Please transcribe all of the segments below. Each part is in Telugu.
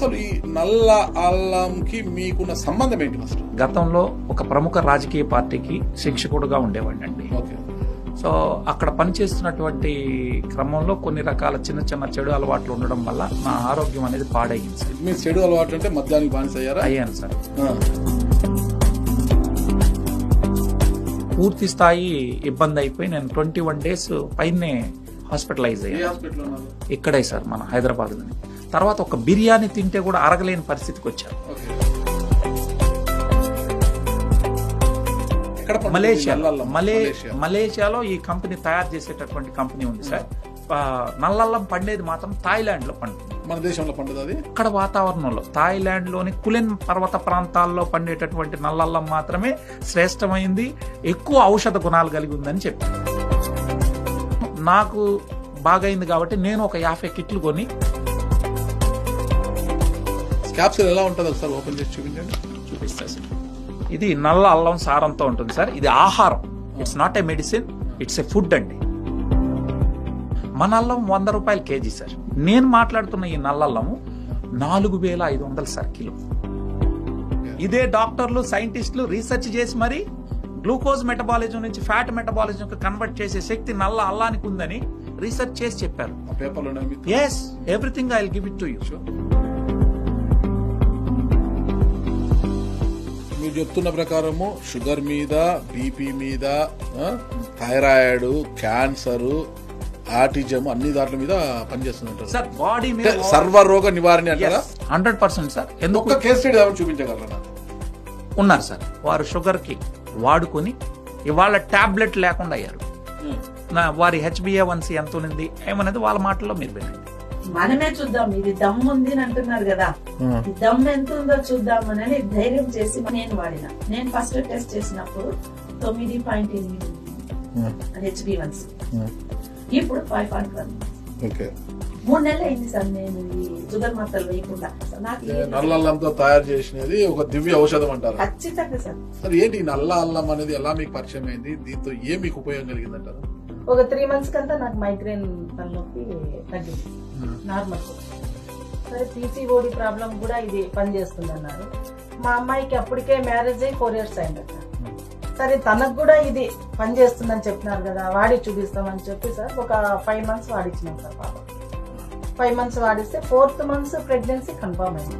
అసలు ఈ నల్ల అల్లంకి మీకున్న సంబంధం ఏంటి? ఫస్ట్ గతంలో ఒక ప్రముఖ రాజకీయ పార్టీకి శిక్షకుడుగా ఉండేవాడినండి. ఓకే. సో అక్కడ పనిచేస్తున్నటువంటి క్రమంలో కొన్ని రకాల చిన్న చిన్న చెడు అలవాట్లు ఉండడం వల్ల నా ఆరోగ్యం అనేది పాడైంది సార్. మీ చెడు అలవాట్లు అంటే మద్యానికి బానిస అయ్యారా? అయ్యాను సార్. పూర్తి స్థాయి ఇబ్బంది అయిపోయి నేను 21 days పైనే హాస్పిటలైజ్ అయ్యాను. ఇక్కడే సార్ మన హైదరాబాద్ లోని. తర్వాత ఒక బిర్యానీ తింటే కూడా అరగలేని పరిస్థితికి వచ్చాను. మలేషియాలో ఈ కంపెనీ తయారు చేసేటటువంటి కంపెనీ ఉంది సార్. నల్లల్లం పండేది మాత్రం థాయిలాండ్ లో పండుతుంది. మన దేశంలో పండుతుంది అది. ఇక్కడ వాతావరణంలో థాయిలాండ్ లోని కులెన్ పర్వత ప్రాంతాల్లో పండేటటువంటి నల్లల్లం మాత్రమే శ్రేష్టమైంది, ఎక్కువ ఔషధ గుణాలు కలిగి ఉందని చెప్పి నాకు బాగైంది కాబట్టి నేను ఒక 50 కిట్లు కొని. క్యాప్సూల్ ఎలా ఉంటుంది ఒకసారి ఓపెన్ చేసి చూపించండి. చూపిస్తా సార్. ఇది నల్ల అల్లం సారంతో ఉంటుంది సార్. ఇది ఆహారం, it's not a medicine, it's a food అండి. మన అల్లం 100 రూపాయలు కేజీ సార్. నేను మాట్లాడుతున్న ఈ నల్లల్లము 4500 సార్ కిలో. ఇదే డాక్టర్లు సైంటిస్టులు రీసెర్చ్ చేసి మరి గ్లూకోజ్ మెటబాలిజం నుంచి ఫ్యాట్ మెటబాలిజం కన్వర్ట్ చేసే శక్తి నల్ల అల్లానికి ఉందని రీసెర్చ్ చేసి చెప్పారు. Yes, everything I will give it to you. మీరు చెప్తున్న ప్రకారము షుగర్ మీద, బీపీ మీద, థైరాయిడ్, క్యాన్సర్, ఆటిజం అన్ని దాంట్ల మీద పనిచేస్తుంటారు సార్. బాడీ మీద సర్వరోగ నివారణ అంటారా? 100% సార్. ఎందుకు కేస్ స్టడీ చూపించగలరా? ఉన్నారు సార్. వారు షుగర్ కి వాడుకొని ఇవాళ టాబ్లెట్ లేకుండా అయ్యారు. వారి HbA1c ఎంత ఉంది ఏమనేది వాళ్ళ మాటల్లో మీరు వినండి. మనమే చూద్దాం, ఇది దమ్ ఉంది అని అంటున్నారు కదా, ఈ దమ్ ఎంత ఉందో చూద్దామని ధైర్యం చేసి నేను వాడిన. నేను ఫస్ట్ టెస్ట్ చేసినప్పుడు 9.8 HbA1c, ఇప్పుడు 5.1. 3 నెలలు అయింది సార్ నేను ఈ షుగర్ మాత్రలు వేయకుండా. నల్ల అల్లంతో తయారు చేసినది ఒక దివ్య ఔషధం అంటారు. ఖచ్చితంగా సార్. సార్ ఏంటి నల్ల అల్లం అనేది ఎలా మీకు పరిచయం అయింది? దీంతో ఏం మీకు ఉపయోగం కలిగింది అంటారు? ఒక 3 months కంతా నాకు మైగ్రేన్ తలనొప్పి తగ్గింది, నార్మల్. సరే, PCOD ప్రాబ్లం కూడా ఇది పనిచేస్తుంది అన్నారు. మా అమ్మాయికి అప్పటికే మ్యారేజ్ అయ్యి 4 years అయిందట. సరే, తనకు కూడా ఇది పనిచేస్తుందని చెప్తున్నారు కదా, వాడి చూపిస్తామని చెప్పి సార్ ఒక 5 months వాడిచ్చినాం సార్. పాప 5 months వాడిస్తే 4th month pregnancy confirm అయింది.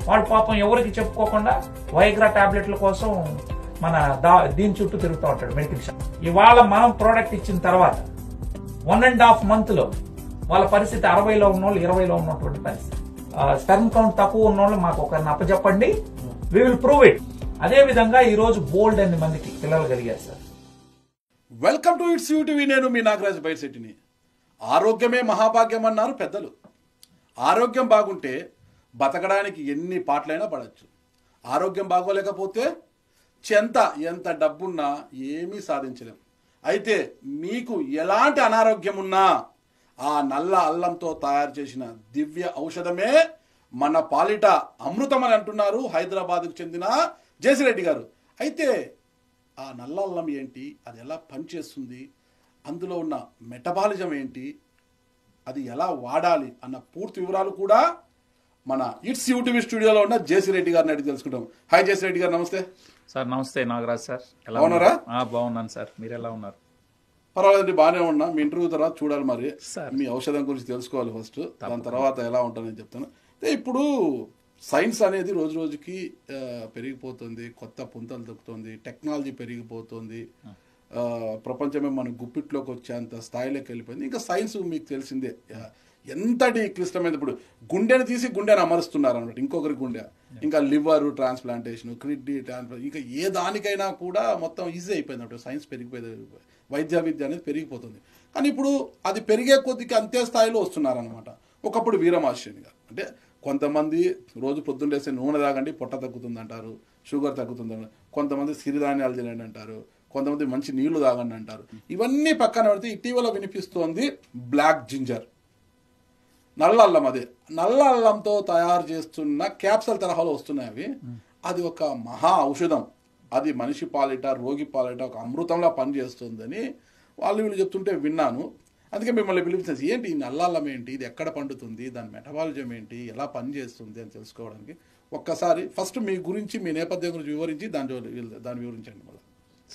వాడు పాపం ఎవరికి చెప్పుకోకుండా వైగ్రా టాబ్లెట్ల కోసం మన దీని చుట్టూ తిరుగుతూ ఉంటాడు మెడికల్ షాప్. ఇవాళ మనం ప్రోడక్ట్ ఇచ్చిన తర్వాత 1.5 month లో వాళ్ళ పరిస్థితి 60లో ఉన్నోళ్ళు 20లో ఉన్నటువంటి పరిస్థితి. స్పెర్మ్ కౌంట్ తక్కువ ఉన్నోళ్ళు మాకు ఒకరిని అప్పచెప్పండి, వి విల్ ప్రూవ్ ఇట్. అదే విధంగా ఈ రోజు బోల్డ్ అన్ని మందికి పిల్లలు కలిగారు sir. Welcome to its UTV. నేను మీ నాగరాజ్ బైర్శెట్టిని. ఆరోగ్యమే మహాభాగ్యం అన్నారు పెద్దలు. ఆరోగ్యం బాగుంటే బతకడానికి ఎన్ని పాటలైనా పడచ్చు. ఆరోగ్యం బాగోలేకపోతే ఎంత డబ్బున్నా ఏమీ సాధించలేం. అయితే మీకు ఎలాంటి అనారోగ్యం ఉన్నా ఆ నల్ల అల్లంతో తయారు చేసిన దివ్య ఔషధమే మన పాలిట అమృతం అని అంటున్నారు హైదరాబాద్కు చెందిన జేసిరెడ్డి గారు. అయితే ఆ నల్ల అల్లం ఏంటి, అది ఎలా పనిచేస్తుంది, అందులో ఉన్న మెటబాలిజం ఏంటి, అది ఎలా వాడాలి అన్న పూర్తి వివరాలు కూడా మన ఇట్స్ యూటీవీ స్టూడియోలో ఉన్న జేసిరెడ్డి గారిని అడిగి తెలుసుకుంటాం. హాయ్ జేసిరెడ్డి గారు, నమస్తే సార్. నమస్తే నాగరాజ్ సార్. ఎలా ఉన్నారా? బాగున్నాను సార్, మీరు ఎలా ఉన్నారు? పర్వాలేదండి, బాగానే ఉన్నా. మీ ఇంటర్వ్యూ తర్వాత చూడాలి, మరి మీ ఔషధం గురించి తెలుసుకోవాలి ఫస్ట్, దాని తర్వాత ఎలా ఉంటుందని చెప్తాను. అయితే ఇప్పుడు సైన్స్ అనేది రోజు రోజుకి పెరిగిపోతుంది, కొత్త పుంతలు దొక్కుతుంది, టెక్నాలజీ పెరిగిపోతుంది, ప్రపంచమే మన గుప్పిట్లోకి వచ్చేంత స్థాయిలోకి వెళ్ళిపోయింది. ఇంకా సైన్స్ మీకు తెలిసిందే ఎంతటి క్లిష్టమైనది. ఇప్పుడు గుండెని తీసి గుండెని అమరుస్తున్నారు అన్నమాట, ఇంకొకరి గుండె. ఇంకా లివర్ ట్రాన్స్ప్లాంటేషన్, కిడ్నీ ట్రాన్స్ప్లాంట్, ఇంకా ఏ దానికైనా కూడా మొత్తం ఈజీ అయిపోయింది అన్నమాట. సైన్స్ పెరిగిపోయింది, వైద్య విద్య అనేది పెరిగిపోతుంది. కానీ ఇప్పుడు అది పెరిగే కొద్దికి అంతే స్థాయిలో వస్తున్నారనమాట. ఒకప్పుడు వీరమాస్టర్ని గారు అంటే కొంతమంది రోజు పొద్దున్న లేస్తే నూనె తాగండి పొట్ట తగ్గుతుంది అంటారు, షుగర్ తగ్గుతుంది అంటారు. కొంతమంది సిరిధాన్యాలు తినండి అంటారు, కొంతమంది మంచి నీళ్లు తాగండి అంటారు. ఇవన్నీ పక్కన పెడితే ఇటీవల వినిపిస్తోంది బ్లాక్ జింజర్, నల్ల అల్లం. అదే నల్ల అల్లంతో తయారు చేస్తున్న క్యాప్సల్ తరహాలో వస్తున్నాయి అవి. అది ఒక మహా ఔషధం, అది మనిషి పాలిట రోగి పాలిట ఒక అమృతంలా పనిచేస్తుందని వాళ్ళు వీళ్ళు చెప్తుంటే విన్నాను. అందుకే మిమ్మల్ని పిలిపించేసి ఏంటి ఈ నల్లాలం ఏంటి, ఇది ఎక్కడ పండుతుంది, దాని మెటబాలిజం ఏంటి, ఎలా పనిచేస్తుంది అని తెలుసుకోవడానికి ఒక్కసారి ఫస్ట్ మీ గురించి, మీ నేపథ్యం గురించి వివరించి దాన్ని వివరించండి మళ్ళీ.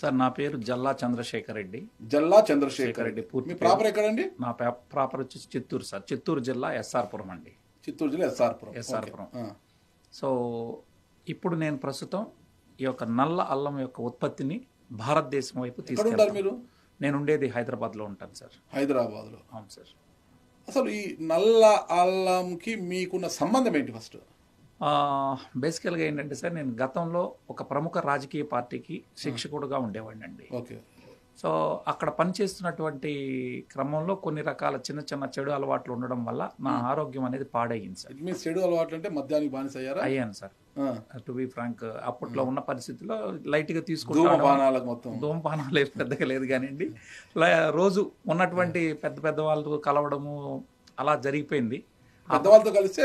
సార్ నా పేరు జల్లా చంద్రశేఖర్ రెడ్డి. జల్లా చంద్రశేఖర్ రెడ్డి. మీ ప్రాపర్ ఎక్కడండి? నా ప్రాపర్ వచ్చి చిత్తూరు సార్. చిత్తూరు జిల్లా ఎస్ఆర్పురం అండి. చిత్తూరు జిల్లా ఎస్ఆర్పురం. సో ఇప్పుడు నేను ప్రస్తుతం ఈ యొక్క నల్ల అల్లం యొక్క ఉత్పత్తిని భారతదేశం వైపు తీసుకెళ్తాను. మీరు? నేను ఉండేది హైదరాబాద్ లో ఉంటాను సార్. హైదరాబాద్ లో? అవును సార్. అసలు ఈ నల్ల అల్లంకి మీకున్న సంబంధం ఏంటి ఫస్ట్? బేసికల్గా ఏంటంటే సార్, నేను గతంలో ఒక ప్రముఖ రాజకీయ పార్టీకి శిక్షకుడుగా ఉండేవాడిని అండి. ఓకే. సో అక్కడ పనిచేస్తున్నటువంటి క్రమంలో కొన్ని రకాల చిన్న చిన్న చెడు అలవాట్లు ఉండడం వల్ల నా ఆరోగ్యం అనేది పాడయ్యింది సార్. మీ చెడు అలవాట్లు అంటే మద్యానికి బానిస అయ్యారా? అయ్యాను సార్. టు బి ఫ్రాంక్, అప్పట్లో ఉన్న పరిస్థితిలో లైట్ గా తీసుకుంటాను. ధూమపానాలు పెద్దగా లేదు కానివ్వండి, రోజు ఉన్నటువంటి పెద్ద పెద్ద వాళ్ళు కలవడము అలా జరిగిపోయింది. పెద్దవాళ్ళతో కలిస్తే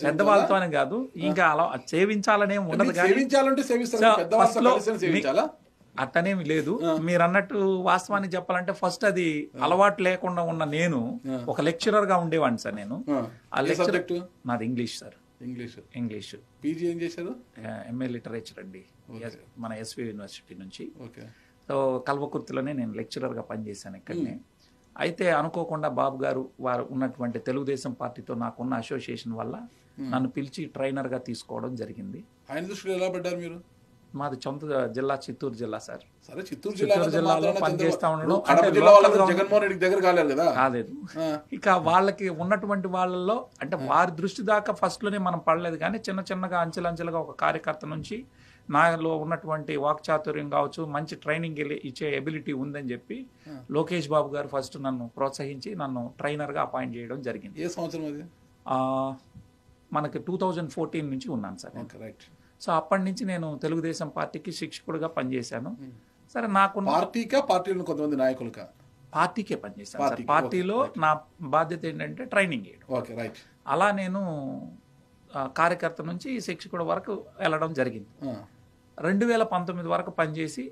పెద్దవాళ్ళతో అని కాదు, ఇంకా అలా సేవించాలనే ఉండదు. అట్టనేమి లేదు. మీరు అన్నట్టు వాస్తవానికి చెప్పాలంటే ఫస్ట్ అది అలవాటు లేకుండా ఉన్న నేను ఒక లెక్చరర్ గా ఉండేవాడిని సార్. నేను ఆ లెక్చర్ నాది ఇంగ్లీష్ సార్. ఇంగ్లీష్. పీజీ ఏం చేశారు? ఎంఏ లిటరేచర్ అండి, మన ఎస్వి యూనివర్సిటీ నుంచి. సో కల్వకుర్తిలోనే నేను లెక్చరర్ గా పనిచేశాను ఇక్కడనే. అయితే అనుకోకుండా బాబు గారు వారు ఉన్నటువంటి తెలుగుదేశం పార్టీతో నాకున్న అసోసియేషన్ వల్ల నన్ను పిలిచి ట్రైనర్ గా తీసుకోవడం జరిగింది. ఆయన దృష్టిలో ఎలా పడ్డారు మీరు? మాది సొంత జిల్లా చిత్తూరు జిల్లా సార్. చిత్తూరు జిల్లాలో పనిచేస్తా ఉండడం కాలేదు. ఇక వాళ్ళకి ఉన్నటువంటి వాళ్ళలో అంటే వారి దృష్టి దాకా ఫస్ట్ లోనే మనం పడలేదు, కానీ చిన్న చిన్నగా అంచెలంచెలుగా ఒక కార్యకర్త నుంచి నాలో ఉన్నటువంటి వాక్చాతుర్యం కావచ్చు, మంచి ట్రైనింగ్ ఇచ్చే ఎబిలిటీ ఉందని చెప్పి లోకేష్ బాబు గారు ఫస్ట్ నన్ను ప్రోత్సహించి నన్ను ట్రైనర్ గా అపాయింట్ చేయడం జరిగింది. ఏ సంవత్సరం అది? మనకి 2014 నుంచి ఉన్నాను సార్. సో అప్పటి నుంచి నేను తెలుగుదేశం పార్టీకి శిక్షకుడిగా పనిచేశాను. సరే, నాకు కొంతమంది నాయకులుగా పార్టీకే పనిచేశాను సార్. పార్టీలో నా బాధ్యత ఏంటంటే ట్రైనింగ్ చేయడం. అలా నేను కార్యకర్త నుంచి శిక్షకుడి వరకు వెళ్ళడం జరిగింది. 2019 వరకు పనిచేసి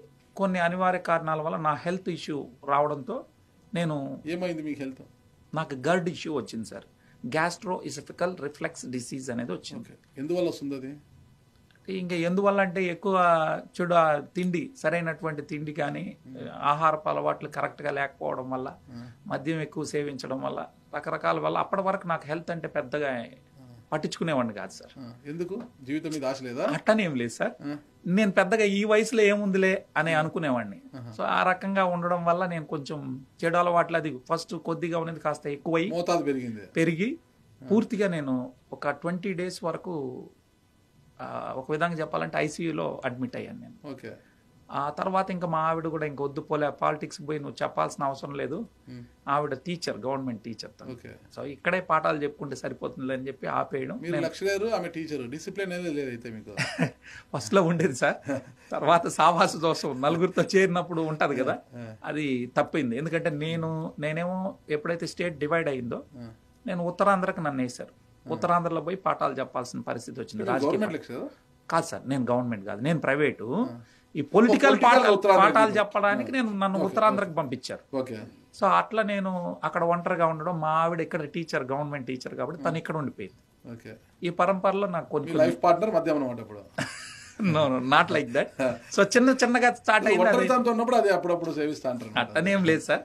కొన్ని అనివార్య కారణాల వల్ల నా హెల్త్ ఇష్యూ రావడంతో నేను ఏమైంది మీకు హెల్త్? నాకు గర్డ్ ఇష్యూ వచ్చింది సార్. గ్యాస్ట్రో ఇసోఫికల్ రిఫ్లెక్స్ డిసీజ్ అనేది వచ్చింది. ఎందువల్ల వస్తుంది అది? ఇంకా ఎందువల్ల అంటే ఎక్కువ చెడు తిండి, సరైనటువంటి తిండి కానీ ఆహారపు అలవాట్లు కరెక్ట్గా లేకపోవడం వల్ల, మద్యం ఎక్కువ సేవించడం వల్ల, రకరకాల వల్ల అప్పటి వరకు నాకు హెల్త్ అంటే పెద్దగా పట్టించుకునేవాడిని కాదు సార్. ఎందుకు? జీవితం మీద ఆశ లేదా? అట్టనేం లేదు సార్. నేను పెద్దగా ఈ వయసులో ఏముందిలే అని అనుకునేవాడిని. సో ఆ రకంగా ఉండడం వల్ల నేను కొంచెం చెడు అలవాట్లు అది ఫస్ట్ కొద్దిగా ఉన్నది కాస్త ఎక్కువై పెరిగి పూర్తిగా నేను ఒక 20 days వరకు ఒక విధంగా చెప్పాలంటే ఐసీయూలో అడ్మిట్ అయ్యాను నేను. ఆ తర్వాత ఇంకా మా ఆవిడ కూడా ఇంక వద్దు పోలే, పాలిటిక్స్ పోయి నువ్వు చెప్పాల్సిన అవసరం లేదు, ఆవిడ టీచర్, గవర్నమెంట్ టీచర్. సో ఇక్కడే పాఠాలు చెప్పుకుంటే సరిపోతుంది అని చెప్పి ఆపేయడం. ఫస్ట్ లో ఉండేది సార్, తర్వాత సావాస దోషం నలుగురితో చేరినప్పుడు ఉంటది కదా, అది తప్పింది. ఎందుకంటే నేనేమో ఎప్పుడైతే స్టేట్ డివైడ్ అయిందో నేను ఉత్తరాంధ్రకి నన్ను వేశారు. ఉత్తరాంధ్రలో పోయి పాఠాలు చెప్పాల్సిన పరిస్థితి వచ్చింది. రాజకీయ కాదు సార్, నేను గవర్నమెంట్ కాదు, నేను ప్రైవేటు. ఈ పొలిటికల్ పాఠాలు చెప్పడానికి నన్ను ఉత్తరాంధ్రకు పంపించారు. సో అట్లా నేను అక్కడ ఒంటరిగా ఉండడం, మా ఆవిడ ఇక్కడ టీచర్, గవర్నమెంట్ టీచర్ కాబట్టి తను ఇక్కడ ఉండిపోయింది. ఈ పరంపరలో నాకు కొన్ని లైఫ్ పార్ట్నర్ మధ్య నాట్ లైక్ దట్. సో చిన్నగా స్టార్ట్ అయింది. అట్టనేం లేదు సార్,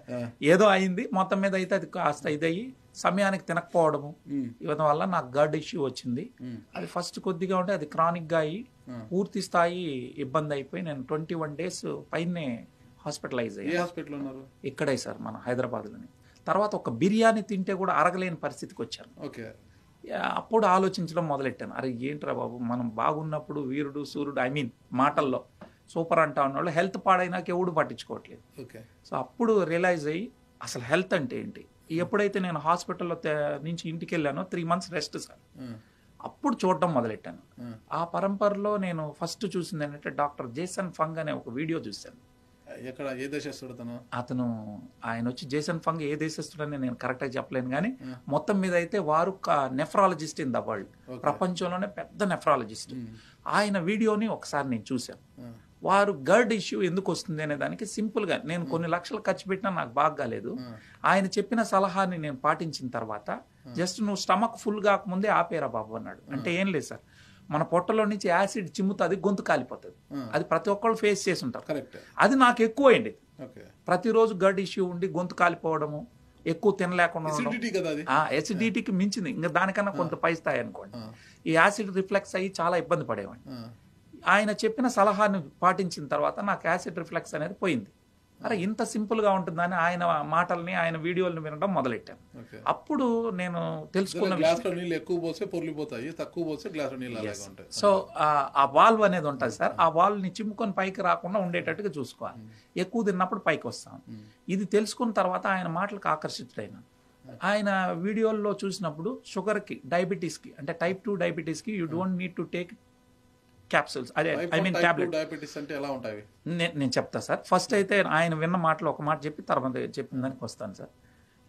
ఏదో అయింది మొత్తం మీద. అయితే అది కాస్త ఇదయ్యి సమయానికి తినకపోవడము ఇవ్వడం వల్ల నాకు గర్డ్ ఇష్యూ వచ్చింది. అది ఫస్ట్ కొద్దిగా ఉంటే అది క్రానిక్ గా అయ్యి పూర్తి స్థాయి ఇబ్బంది అయిపోయి నేను 21 days పైనే హాస్పిటలైజ్ అయ్యాను. ఇక్కడే సార్ మన హైదరాబాద్ లోని. తర్వాత ఒక బిర్యానీ తింటే కూడా అరగలేని పరిస్థితికి వచ్చాను. అప్పుడు ఆలోచించడం మొదలెట్టాను, అరే ఏంట్రా బాబు, మనం బాగున్నప్పుడు వీరుడు సూర్యుడు, ఐ మీన్ మాటల్లో సూపర్ అంటా ఉన్నవాళ్ళు హెల్త్ పాడైనాక ఎవడు పట్టించుకోవట్లేదు. సో అప్పుడు రియలైజ్ అయ్యి అసలు హెల్త్ అంటే ఏంటి. ఎప్పుడైతే నేను హాస్పిటల్లో నుంచి ఇంటికి వెళ్ళానో 3 months రెస్ట్ సార్, అప్పుడు చూడడం మొదలెట్టాను. ఆ పరంపరలో నేను ఫస్ట్ చూసింది ఏంటంటే డాక్టర్ జేసన్ ఫంగ్ అనే ఒక వీడియో చూశాను. అతను ఆయన వచ్చి జేసన్ ఫంగ్ ఏ దేశస్తుడని నేను కరెక్ట్ గా చెప్పలేను, కానీ మొత్తం మీద అయితే వారు నెఫ్రాలజిస్ట్ ఇన్ ద వరల్డ్, ప్రపంచంలోనే పెద్ద నెఫ్రాలజిస్ట్. ఆయన వీడియోని ఒకసారి నేను చూశాను. వారు గర్డ్ ఇష్యూ ఎందుకు వస్తుంది అనే దానికి సింపుల్గా నేను కొన్ని లక్షలు ఖర్చు పెట్టినా నాకు బాగా కాలేదు. ఆయన చెప్పిన సలహాని నేను పాటించిన తర్వాత జస్ట్ నువ్వు స్టమక్ ఫుల్ కాకముందే ఆపేరా బాబు అన్నాడు. అంటే ఏం లేదు సార్, మన పొట్టలో నుంచి యాసిడ్ చిమ్ముతుంది, గొంతు కాలిపోతుంది. అది ప్రతి ఒక్కళ్ళు ఫేస్ చేసి ఉంటారు. అది నాకు ఎక్కువైంది. ప్రతిరోజు గర్డ్ ఇష్యూ ఉండి గొంతు కాలిపోవడము, ఎక్కువ తినలేకుండా ఎసిడిటీకి మించింది, ఇంకా దానికన్నా కొంత పై స్థాయి అనుకోండి. ఈ యాసిడ్ రిఫ్లెక్స్ అయ్యి చాలా ఇబ్బంది పడేవాడిని. ఆయన చెప్పిన సలహాను పాటించిన తర్వాత నాకు యాసిడ్ రిఫ్లెక్స్ అనేది పోయింది. అరే ఇంత సింపుల్ గా ఉంటుందని ఆయన మాటల్ని, ఆయన వీడియోలను వినడం మొదలెట్టాను. అప్పుడు నేను తెలుసుకున్న సో ఆ వాల్వ్ అనేది ఉంటుంది సార్, ఆ వాల్వ్ ని చిమ్ముకొని పైకి రాకుండా ఉండేటట్టుగా చూసుకోవాలి. ఎక్కువ తిన్నప్పుడు పైకి వస్తాను. ఇది తెలుసుకున్న తర్వాత ఆయన మాటలకు ఆకర్షితుడైనా. ఆయన వీడియోల్లో చూసినప్పుడు షుగర్కి, డయాబెటీస్కి, అంటే టైప్ 2 డయాబెటీస్కి you don't need to take capsules, అదే ఐ మీన్ టాబ్లెట్. నేను చెప్తా సార్. ఫస్ట్ అయితే ఆయన విన్న మాటలు ఒక మాట చెప్పి తర్వాత చెప్పిన దానికి వస్తాను సార్.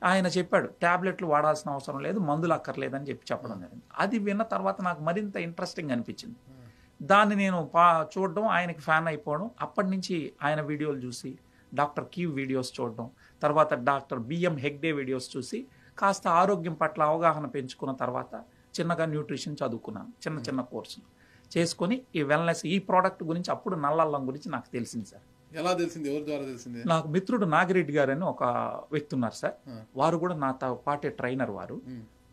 ఆయన చెప్పాడు టాబ్లెట్లు వాడాల్సిన అవసరం లేదు, మందులు అక్కర్లేదని చెప్పడం జరిగింది. అది విన్న తర్వాత నాకు మరింత ఇంట్రెస్టింగ్ అనిపించింది. దాన్ని నేను చూడడం, ఆయనకి ఫ్యాన్ అయిపోవడం. అప్పటి నుంచి ఆయన వీడియోలు చూసి, డాక్టర్ కీవ్ వీడియోస్ చూడడం, తర్వాత డాక్టర్ బిఎం హెగ్డే వీడియోస్ చూసి కాస్త ఆరోగ్యం పట్ల అవగాహన పెంచుకున్న తర్వాత చిన్నగా న్యూట్రిషన్ చదువుకున్నాను. చిన్న కోర్సులు చేసుకొని ఈ వెల్నెస్, ఈ ప్రోడక్ట్ గురించి, అప్పుడు నల్లల్లం గురించి నాకు తెలిసింది సార్. ఎలా తెలిసింది? ఎవరి ద్వారా తెలిసింది? నాకు మిత్రుడు నాగిరెడ్డి గారు అని ఒక వ్యక్తి ఉన్నారు సార్. వారు కూడా నాతో పాటే ట్రైనర్.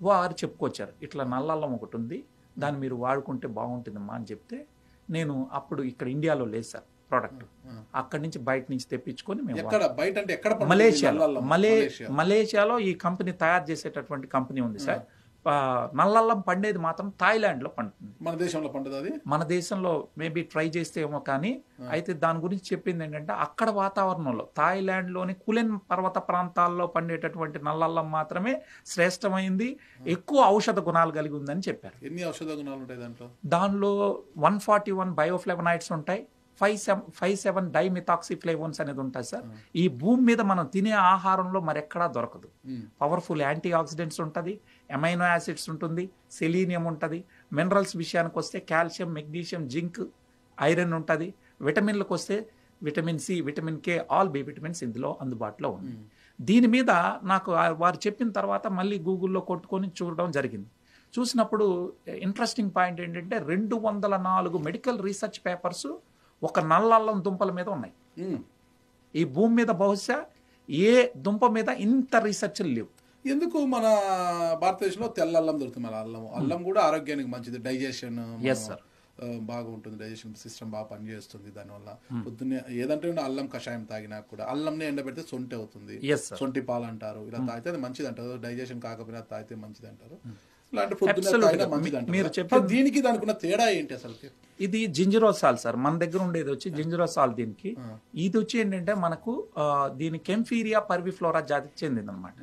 వారు చెప్పుకొచ్చారు, ఇట్లా నల్లల్లం ఒకటి ఉంది, దాన్ని మీరు వాడుకుంటే బాగుంటుందమ్మా అని చెప్తే, నేను అప్పుడు ఇక్కడ ఇండియాలో లేదు సార్ ప్రోడక్ట్, అక్కడి నుంచి బయట నుంచి తెప్పించుకొని మేము మలేషియాలో ఈ కంపెనీ తయారు చేసేటటువంటి కంపెనీ ఉంది సార్. నల్లల్లం పండేది మాత్రం థాయిలాండ్ లో పండుతుంది. మన దేశంలో పండుతుంది అది? మన దేశంలో మేబీ ట్రై చేస్తే ఏమో, కానీ అయితే దాని గురించి చెప్పింది ఏంటంటే అక్కడ వాతావరణంలో, థాయిలాండ్ లోని కులెన్ పర్వత ప్రాంతాల్లో పండేటటువంటి నల్లల్లం మాత్రమే శ్రేష్టమైంది, ఎక్కువ ఔషధ గుణాలు కలిగి ఉందని చెప్పారు. ఎన్ని ఔషధ గుణాలు ఉంటాయి దాంట్లో? దానిలో 141 బయోఫ్లేవనాయిడ్స్ ఉంటాయి, 57 డైమిథాక్సిఫ్లేవోన్స్ అనేది ఉంటుంది సార్. ఈ భూమి మీద మనం తినే ఆహారంలో మరెక్కడా దొరకదు. పవర్ఫుల్ యాంటీ ఆక్సిడెంట్స్ ఉంటుంది, అమైనో యాసిడ్స్ ఉంటుంది, సెలీనియం ఉంటుంది. మినరల్స్ విషయానికి వస్తే కాల్షియం, మెగ్నీషియం, జింక్, ఐరన్ ఉంటుంది. విటమిన్లకు వస్తే vitamin C, vitamin K, all B vitamins ఇందులో అందుబాటులో ఉంది. దీని మీద నాకు వారు చెప్పిన తర్వాత మళ్ళీ గూగుల్లో కొట్టుకొని చూడడం జరిగింది. చూసినప్పుడు ఇంట్రెస్టింగ్ పాయింట్ ఏంటంటే 204 మెడికల్ రీసెర్చ్ పేపర్స్ ఒక నల్లల్లం దుంపల మీద ఉన్నాయి. ఈ భూమి మీద బహుశా ఏ దుంప మీద ఇంత రీసెర్చ్లు లేవు. ఎందుకు మన భారతదేశంలో తెల్ల అల్లం దొరుకుతుంది? అల్లం కూడా ఆరోగ్యానికి మంచిది, డైజెషన్ బాగుంటుంది, డైజెషన్ సిస్టమ్ బాగా పనిచేస్తుంది. దానివల్ల పొద్దున్నే ఏదంటే అల్లం కషాయం తాగినా కూడా, అల్లంని ఎండబెడితే సొంటి అవుతుంది, సొంటి పాలు అంటారు, ఇలా తాగితే అది మంచిది అంటారు. డైజెషన్ కాకపోయినా తాగితే మంచిది అంటారు. దీనికి దానికి ఉన్న తేడా ఏంటి అసలు? ఇది జింజరోసాల్ సార్, మన దగ్గర ఉండేది వచ్చి జింజరోసాల్. దీనికి ఇది వచ్చి ఏంటంటే మనకు దీని కెంఫీరియా పర్విఫ్లోరా జాతికి చెందింది అనమాట.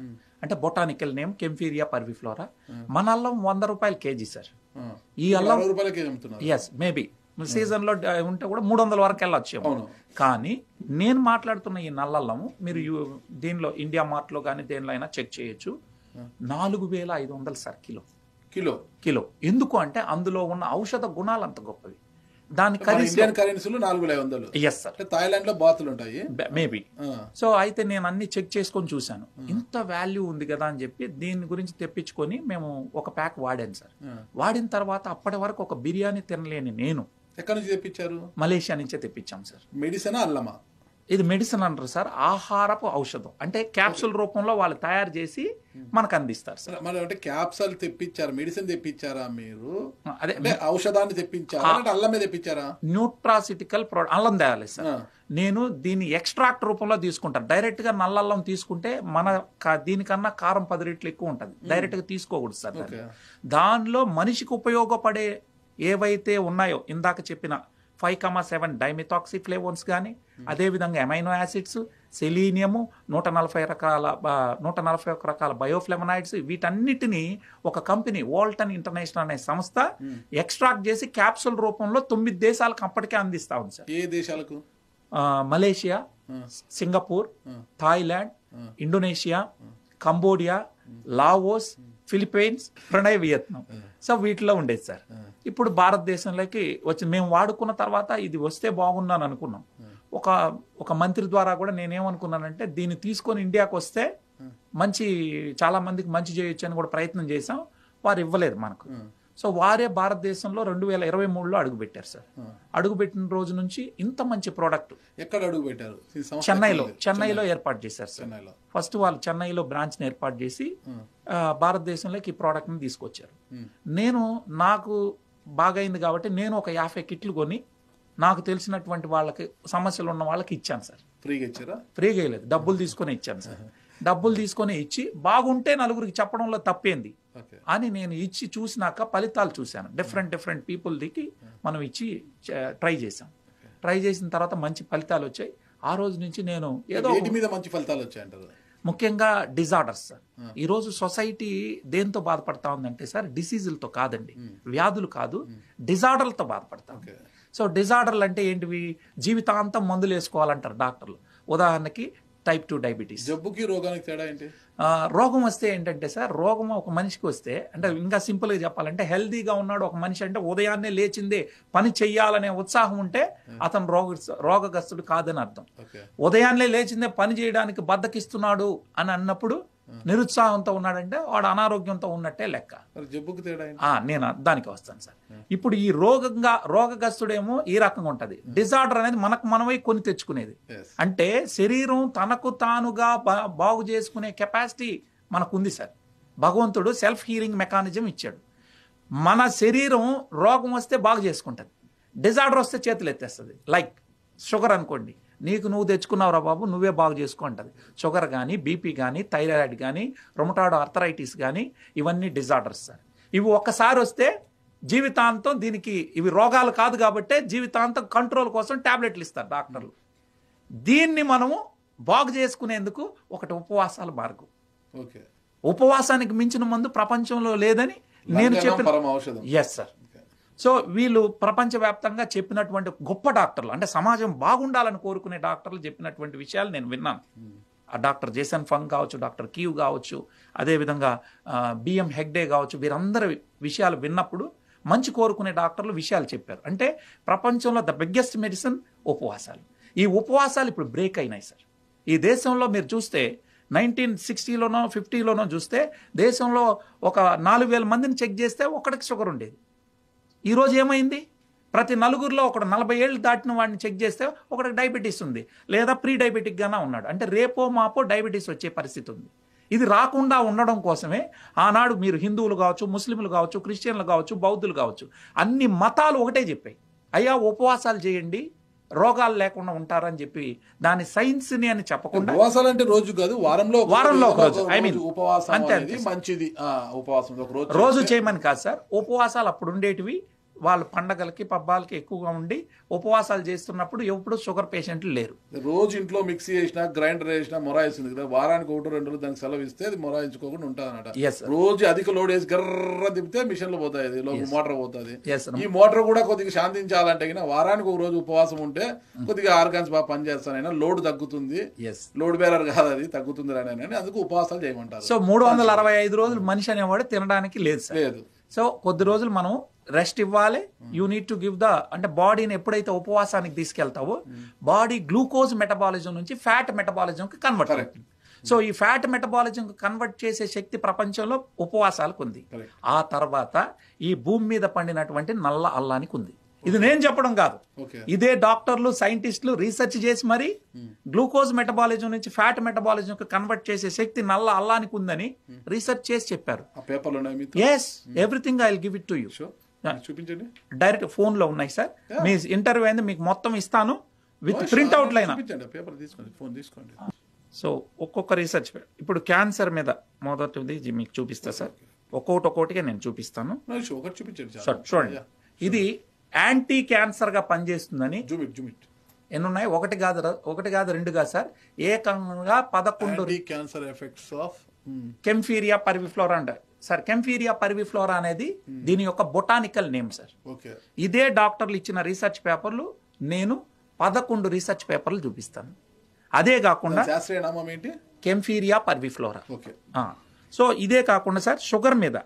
అంటే బొటానికల్ నేమ్ కెంఫీరియా పర్విఫ్లోరా. మన అల్లం 100 రూపాయలు కేజీ సార్. ఈ అల్లం ఎస్ మేబీ సీజన్ లో ఉంటే కూడా 300 వరకు వెళ్ళొచ్చు. కానీ నేను మాట్లాడుతున్న ఈ నల్లల్లము మీరు దీనిలో ఇండియా మార్ట్ లో కానీ దేనిలో అయినా చెక్ చేయొచ్చు. 4500 సార్ కిలో. ఎందుకు అంటే అందులో ఉన్న ఔషధ గుణాలు అంత గొప్పవి. దాని కరెన్సీలు 4500. Yes sir. థాయిలాండ్ లో బాతులు ఉంటాయి మేబీ. సో అయితే నేను అన్ని చెక్ చేసుకొని చూశాను, ఇంత వాల్యూ ఉంది కదా అని చెప్పి దీని గురించి తెప్పించుకొని మేము ఒక ప్యాక్ వాడాను సార్. వాడిన తర్వాత అప్పటి వరకు ఒక బిర్యానీ తినలేని నేను, ఎక్కడి నుంచి తెప్పించారు? మలేషియా నుంచే తెప్పించాం సార్. మెడిసిన్ అల్లమా? ఇది మెడిసిన్ అంటారు సార్, ఆహారపు ఔషధం. అంటే క్యాప్సూల్ రూపంలో వాళ్ళు తయారు చేసి మనకు అందిస్తారు సార్. అంటే క్యాప్సూల్ తెప్పించారు, మెడిసిన్ తెప్పించారా మీరు? అదే ఔషధాన్ని తెప్పించారా, అల్లమే తెప్పించారా? న్యూట్రాసిటికల్ ప్రోడక్ట్ అల్లం తేవాలి సార్. నేను దీన్ని ఎక్స్ట్రాక్ట్ రూపంలో తీసుకుంటాను. డైరెక్ట్ గా నల్లల్లం తీసుకుంటే మన దీనికన్నా కారం 10 రెట్లు ఎక్కువ ఉంటుంది. డైరెక్ట్ గా తీసుకోకూడదు సార్. దానిలో మనిషికి ఉపయోగపడే ఏవైతే ఉన్నాయో ఇందాక చెప్పిన 5,7 డైమిథాక్సిఫ్లేవోన్స్ కానీ, అదేవిధంగా అమైనో యాసిడ్స్, సెలీనియము, 141 రకాల బయోఫ్లేవనాయిడ్స్, వీటన్నిటినీ ఒక కంపెనీ వాల్టన్ ఇంటర్నేషనల్ అనే సంస్థ ఎక్స్ట్రాక్ట్ చేసి క్యాప్సూల్ రూపంలో 9 దేశాలకు అప్పటికే అందిస్తా ఉంది సార్. ఏ దేశాలకు? Malaysia, Singapore, Thailand, Indonesia, Cambodia, Laos, Philippines, Pranay, Vietnam. So వీటిలో ఉండేది సార్. ఇప్పుడు భారతదేశంలోకి వచ్చి మేము వాడుకున్న తర్వాత ఇది వస్తే బాగున్నాను అనుకున్నాం. ఒక మంత్రి ద్వారా కూడా నేనేమనుకున్నానంటే దీన్ని తీసుకొని ఇండియాకి వస్తే చాలా మందికి మంచి చేయొచ్చు అని కూడా ప్రయత్నం చేశాం. వారు ఇవ్వలేదు మనకు. సో వారే భారతదేశంలో 2023లో అడుగుపెట్టారు సార్. అడుగుపెట్టిన రోజు నుంచి ఇంత మంచి ప్రోడక్ట్ ఎక్కడ అడుగుపెట్టారు? చెన్నైలో ఏర్పాటు చేశారు సార్. ఫస్ట్ వాళ్ళు చెన్నైలో బ్రాంచ్ ని ఏర్పాటు చేసి భారతదేశంలోకి ఈ ప్రోడక్ట్ ని తీసుకొచ్చారు. నాకు బాగైంది కాబట్టి నేను ఒక 50 కిట్లు కొని నాకు తెలిసినటువంటి వాళ్ళకి సమస్యలు ఉన్న వాళ్ళకి ఇచ్చాను సార్. ఫ్రీగా ఇచ్చారా? ఫ్రీగా ఇవ్వలేదు, డబ్బులు తీసుకొని ఇచ్చాను సార్. డబ్బులు తీసుకొని ఇచ్చి బాగుంటే నలుగురికి చెప్పడంలో తప్పేంది అని నేను ఇచ్చి చూసినాక ఫలితాలు చూశాను. డిఫరెంట్ పీపుల్ దికి మనం ఇచ్చి ట్రై చేసాం. ట్రై చేసిన తర్వాత మంచి ఫలితాలు వచ్చాయి. ఆ రోజు నుంచి నేను ఏదో మీద మంచి ఫలితాలు వచ్చాయంటారు. ముఖ్యంగా డిజార్డర్స్ సార్. ఈ రోజు సొసైటీ దేంతో బాధపడతా ఉందంటే సార్ డిసీజులతో కాదండి, వ్యాధులు కాదు, డిజార్డర్లతో బాధపడతా ఉంది. సో డిజార్డర్లు అంటే ఏంటివి? జీవితాంతం మందులు వేసుకోవాలంటారు డాక్టర్లు. ఉదాహరణకి టైప్ 2 డయాబెటీస్. జబ్బుకి రోగానికి తేడా ఏంటి? రోగం వస్తే ఏంటంటే సార్, రోగం ఒక మనిషికి వస్తే అంటే ఇంకా సింపుల్ గా చెప్పాలంటే హెల్దీగా ఉన్నాడు ఒక మనిషి అంటే ఉదయాన్నే లేచిందే పని చెయ్యాలనే ఉత్సాహం ఉంటే అతను రోగగ్రస్తుడు కాదని అర్థం. ఉదయాన్నే లేచిందే పని చేయడానికి బద్దకిస్తున్నాడు అని అన్నప్పుడు నిరుత్సాహంతో ఉన్నాడంటే వాడు అనారోగ్యంతో ఉన్నట్టే లెక్క. జబ్బుకి తేడా నేను దానికి వస్తాను సార్. ఇప్పుడు ఈ రోగగ్రస్తుడేమో ఈ రకంగా ఉంటది. డిజార్డర్ అనేది మనమై కొని తెచ్చుకునేది. అంటే శరీరం తనకు తానుగా బాగు చేసుకునే కెపాసిటీ మనకుంది సార్. భగవంతుడు సెల్ఫ్ హీలింగ్ మెకానిజం ఇచ్చాడు. మన శరీరం రోగం వస్తే బాగు చేసుకుంటది, డిజార్డర్ వస్తే చేతులు ఎత్తేస్తుంది. లైక్ షుగర్ అనుకోండి, నీకు నువ్వు తెచ్చుకున్నావురా బాబు నువ్వే బాగు చేసుకుంటది. షుగర్ కానీ, బీపీ కానీ, థైరాయిడ్ కానీ, రొమటాయిడ్ ఆర్థరైటిస్ కానీ ఇవన్నీ డిజార్డర్స్ సార్. ఇవి ఒక్కసారి వస్తే జీవితాంతం ఇవి రోగాలు కాదు కాబట్టి జీవితాంతం కంట్రోల్ కోసం టాబ్లెట్లు ఇస్తారు డాక్టర్లు. దీన్ని మనము బాగు చేసుకునేందుకు ఒకటి ఉపవాసాల మార్గం. ఉపవాసానికి మించిన మందు ప్రపంచంలో లేదని నేను చెప్పిన. Yes sir. సో వీళ్ళు ప్రపంచవ్యాప్తంగా చెప్పినటువంటి గొప్ప డాక్టర్లు, అంటే సమాజం బాగుండాలని కోరుకునే డాక్టర్లు చెప్పినటువంటి విషయాలు నేను విన్నాను. ఆ డాక్టర్ జేసన్ ఫంగ్ కావచ్చు, డాక్టర్ కీవ్ కావచ్చు, అదేవిధంగా బిఎం హెగ్డే కావచ్చు, వీరందరి విషయాలు విన్నప్పుడు మంచి కోరుకునే డాక్టర్లు విషయాలు చెప్పారు. అంటే ప్రపంచంలో ద బిగ్గెస్ట్ మెడిసిన్ ఉపవాసాలు. ఈ ఉపవాసాలు ఇప్పుడు బ్రేక్ అయినాయి సార్. ఈ దేశంలో మీరు చూస్తే 1960లోనో 50లోనో చూస్తే దేశంలో ఒక 4000 మందిని చెక్ చేస్తే ఒకటికి షుగర్ ఉండేది. ఈరోజు ఏమైంది? ప్రతి నలుగురిలో ఒకడు 40 ఏళ్ళు దాటిన వాడిని చెక్ చేస్తే ఒకటికి డయాబెటీస్ ఉంది, లేదా ప్రీ డయాబెటిక్ గానే ఉన్నాడు. అంటే రేపో మాపో డయాబెటీస్ వచ్చే పరిస్థితి ఉంది. ఇది రాకుండా ఉండడం కోసమే ఆనాడు మీరు హిందువులు కావచ్చు, ముస్లింలు కావచ్చు, క్రిస్టియన్లు కావచ్చు, బౌద్ధులు కావచ్చు, అన్ని మతాలు ఒకటే చెప్పాయి, అయ్యా ఉపవాసాలు చేయండి రోగాలు లేకుండా ఉంటారని చెప్పి. దాని సైన్స్ ని అని చెప్పకుండా ఉపవాసాలు అంటే రోజు కాదు, వారంలో ఒక రోజు. ఐ మీన్ ఉపవాసం అంతే మంచిది. ఉపవాసం రోజు చేయమని కాదు సార్. ఉపవాసాలు అప్పుడు ఉండేటివి వాళ్ళు పండగలకి పబ్బాలకి ఎక్కువగా ఉండి ఉపవాసాలు చేస్తున్నప్పుడు ఎప్పుడు షుగర్ పేషెంట్లు లేరు. రోజు ఇంట్లో మిక్సీ చేసినా గ్రైండర్ చేసినా మొరాయిస్తుంది కదా, వారానికి 1-2 రోజులు దానికి సెలవు ఇస్తే అది మొరాయించుకోకుండా ఉంటుందన్నమాట. రోజు అధిక లోడ్ వేసి గర్ర తిప్పితే మిషన్లు పోతాయి, మోటార్ పోతుంది. ఈ మోటార్ కూడా కొద్దిగా శాంతించాలంటే వారానికి ఒక రోజు ఉపవాసం ఉంటే కొద్దిగా ఆర్గాన్స్ బాగా పనిచేస్తానైనా లోడ్ తగ్గుతుంది. లోడ్ బేరర్ కాదు, అది తగ్గుతుంది అని అందుకు ఉపవాసాలు చేయమంటారు. సో 365 రోజులు మనిషి అనేవాడు తినడానికి లేదు. సో కొద్ది రోజులు మనం రెస్ట్ ఇవ్వాలి. యూ నీడ్ టు గివ్ అంటే బాడీని ఎప్పుడైతే ఉపవాసానికి తీసుకెళ్తావో బాడీ గ్లూకోజ్ మెటబాలిజం నుంచి ఫ్యాట్ మెటబాలిజంకి కన్వర్ట్ అవుతుంది. సో ఈ ఫ్యాట్ మెటబాలిజం కన్వర్ట్ చేసే శక్తి ప్రపంచంలో ఉపవాసాలకు ఉంది. ఆ తర్వాత ఈ భూమి మీద పండినటువంటి నల్ల అల్లానికి ఉంది. ఇది నేను చెప్పడం కాదు, ఇదే డాక్టర్లు సైంటిస్టులు రీసెర్చ్ చేసి మరి గ్లూకోజ్ మెటబాలిజం నుంచి ఫ్యాట్ మెటబాలిజం కన్వర్ట్ చేసే శక్తి నల్ల అల్లానికి ఉందని రీసెర్చ్ చేసి చెప్పారు. Yes, everything I will give it to you. చూపించండి, డైరెక్ట్ ఫోన్ లో ఉన్నాయి సార్. మీ ఇంటర్వ్యూ అయింది, మీకు మొత్తం ఇస్తాను విత్ ప్రింట్అవుట్ లైన్. సో ఒక్కొక్క రీసెర్చ్ ఇప్పుడు క్యాన్సర్ మీద మొదటిది మీకు చూపిస్తా సార్. ఒక్కొక్కటిగా నేను చూపిస్తాను. చూడండి, ఇది యాంటీ క్యాన్సర్ గా పనిచేస్తుందని ఎన్ని ఉన్నాయి? ఒకటి కాదు 2 కాదు సార్, ఏకంగా 11 క్యాన్సర్ ఎఫెక్ట్స్ ఆఫ్ కెంఫీరియా పర్విఫ్లోరా అంటారు సార్. కెంఫీరియా పర్విఫ్లోరా అనేది దీని యొక్క బొటానికల్ నేమ్ సార్. ఇదే డాక్టర్లు ఇచ్చిన రీసెర్చ్ పేపర్లు నేను 11 రీసెర్చ్ పేపర్లు చూపిస్తాను. అదే కాకుండా కెంఫీరియా పర్విఫ్లోరా. సో ఇదే కాకుండా సార్ షుగర్ మీద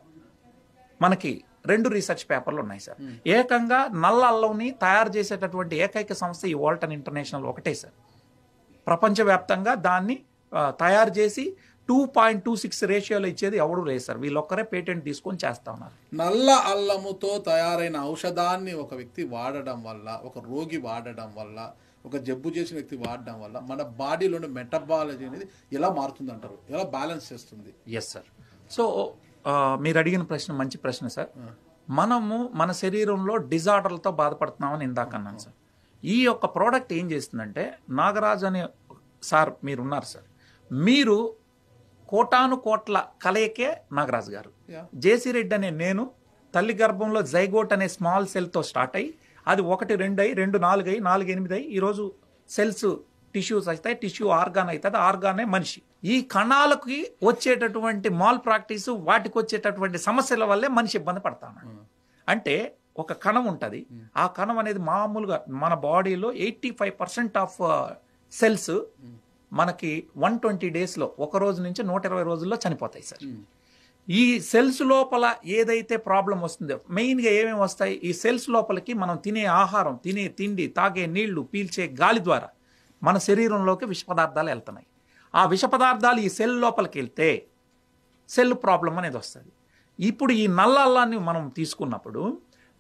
మనకి 2 రీసెర్చ్ పేపర్లు ఉన్నాయి సార్. ఏకంగా నల్ల అల్లంని తయారు చేసేటటువంటి ఏకైక సంస్థ ఈ వాల్టన్ ఇంటర్నేషనల్ ఒకటే సార్. ప్రపంచవ్యాప్తంగా దాన్ని తయారు చేసి 2.26 రేషియోలో ఇచ్చేది ఎవడు లేదు సార్. వీళ్ళొక్కరే పేటెంట్ తీసుకొని చేస్తా ఉన్నారు. నల్ల అల్లముతో తయారైన ఔషధాన్ని ఒక వ్యక్తి వాడడం వల్ల, ఒక రోగి వాడడం వల్ల, ఒక జబ్బు చేసిన వ్యక్తి వాడడం వల్ల మన బాడీలోని మెటబాలజీ అనేది ఎలా మారుతుంది అంటారు, ఎలా బ్యాలెన్స్ చేస్తుంది? Yes sir. సో మీరు అడిగిన ప్రశ్న మంచి ప్రశ్న సార్. మనము మన శరీరంలో డిజార్డర్లతో బాధపడుతున్నామని ఇందాక అన్నాను సార్. ఈ యొక్క ప్రోడక్ట్ ఏం చేస్తుందంటే, నాగరాజ్ అనే సార్ మీరున్నారు సార్, మీరు కోటాను కోట్ల కలయికే నాగరాజు గారు. జేసీ రెడ్డి అనే నేను తల్లి గర్భంలో జైగోట్ అనే స్మాల్ సెల్తో స్టార్ట్ అయ్యి అది 1, 2 అయ్యి 2, 4 అయ్యి 4, 8 అయ్యి ఈరోజు సెల్స్ టిష్యూస్ అవుతాయి, టిష్యూ ఆర్గాన్ అవుతుంది, ఆర్గానే మనిషి. ఈ కణాలకి వచ్చేటటువంటి మాల్ ప్రాక్టీస్, వాటికి వచ్చేటటువంటి సమస్యల వల్లే మనిషి ఇబ్బంది పడతాడు. అంటే ఒక కణం ఉంటుంది, ఆ కణం అనేది మామూలుగా మన బాడీలో 85% ఆఫ్ సెల్స్ మనకి 120 డేస్లో, ఒక రోజు నుంచి 120 రోజుల్లో చనిపోతాయి సార్. ఈ సెల్స్ లోపల ఏదైతే ప్రాబ్లం వస్తుందో, మెయిన్గా ఏమేమి వస్తాయి, ఈ సెల్స్ లోపలికి మనం తినే ఆహారం, తినే తిండి, తాగే నీళ్లు, పీల్చే గాలి ద్వారా మన శరీరంలోకి విష పదార్థాలు వెళ్తున్నాయి. ఆ విష పదార్థాలు ఈ సెల్ లోపలికి వెళ్తే సెల్ ప్రాబ్లం అనేది వస్తుంది. ఇప్పుడు ఈ నల్ల అల్లాన్ని మనం తీసుకున్నప్పుడు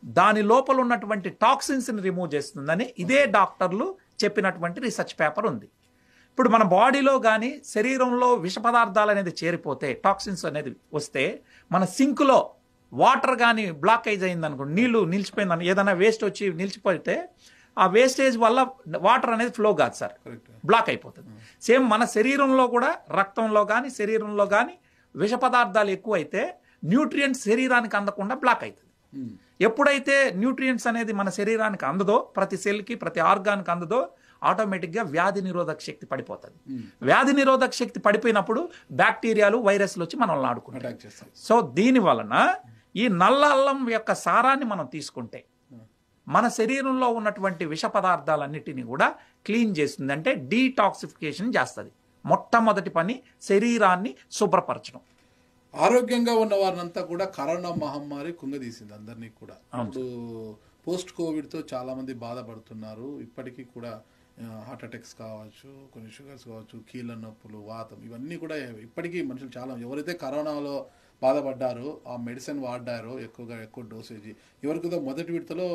దాని లోపల ఉన్నటువంటి టాక్సిన్స్ని రిమూవ్ చేస్తుందని ఇదే డాక్టర్లు చెప్పినటువంటి రీసెర్చ్ పేపర్ ఉంది. ఇప్పుడు మన బాడీలో కానీ శరీరంలో విష పదార్థాలు అనేది చేరిపోతే, టాక్సిన్స్ అనేది వస్తే, మన సింక్లో వాటర్ కానీ బ్లాకేజ్ అయిందనుకోండి, నీళ్లు నిలిచిపోయిందని, ఏదైనా వేస్ట్ వచ్చి నిలిచిపోతే ఆ వేస్టేజ్ వల్ల వాటర్ అనేది ఫ్లో కాదు సార్, బ్లాక్ అయిపోతుంది. సేమ్ మన శరీరంలో కూడా, రక్తంలో కానీ శరీరంలో కానీ విష పదార్థాలు ఎక్కువైతే న్యూట్రియంట్స్ శరీరానికి అందకుండా బ్లాక్ అవుతుంది. ఎప్పుడైతే న్యూట్రియంట్స్ అనేది మన శరీరానికి అందదో, ప్రతి సెల్కి ప్రతి ఆర్గాన్కి అందదో, ఆటోమేటిక్గా వ్యాధి నిరోధక శక్తి పడిపోతుంది. వ్యాధి నిరోధక శక్తి పడిపోయినప్పుడు బ్యాక్టీరియాలు, వైరస్లు వచ్చి మనల్ని ఆడుకుంటాయి. సో దీని వలన ఈ నల్ల అల్లం యొక్క సారాన్ని మనం తీసుకుంటే మన శరీరంలో ఉన్నటువంటి విష పదార్థాలన్నిటినీ కూడా క్లీన్ చేస్తుంది. అంటే డీటాక్సిఫికేషన్ చేస్తుంది. మొట్టమొదటి పని శరీరాన్ని శుభ్రపరచడం. ఆరోగ్యంగా ఉన్న వారినంతా కూడా కరోనా మహమ్మారి కుంగదీసింది అందరినీ కూడా. ఇప్పుడు పోస్ట్ కోవిడ్తో చాలా మంది బాధపడుతున్నారు. ఇప్పటికీ కూడా హార్ట్ అటాక్స్ కావచ్చు, కొన్ని షుగర్స్ కావచ్చు, కీళ్ళ నొప్పులు, వాతం, ఇవన్నీ కూడా ఇప్పటికీ మనుషులు చాలా, ఎవరైతే కరోనాలో బాధపడ్డారో ఆ మెడిసిన్ వాడారో ఎక్కువ డోసేజీ, ఎవరికి మొదటి విడతలో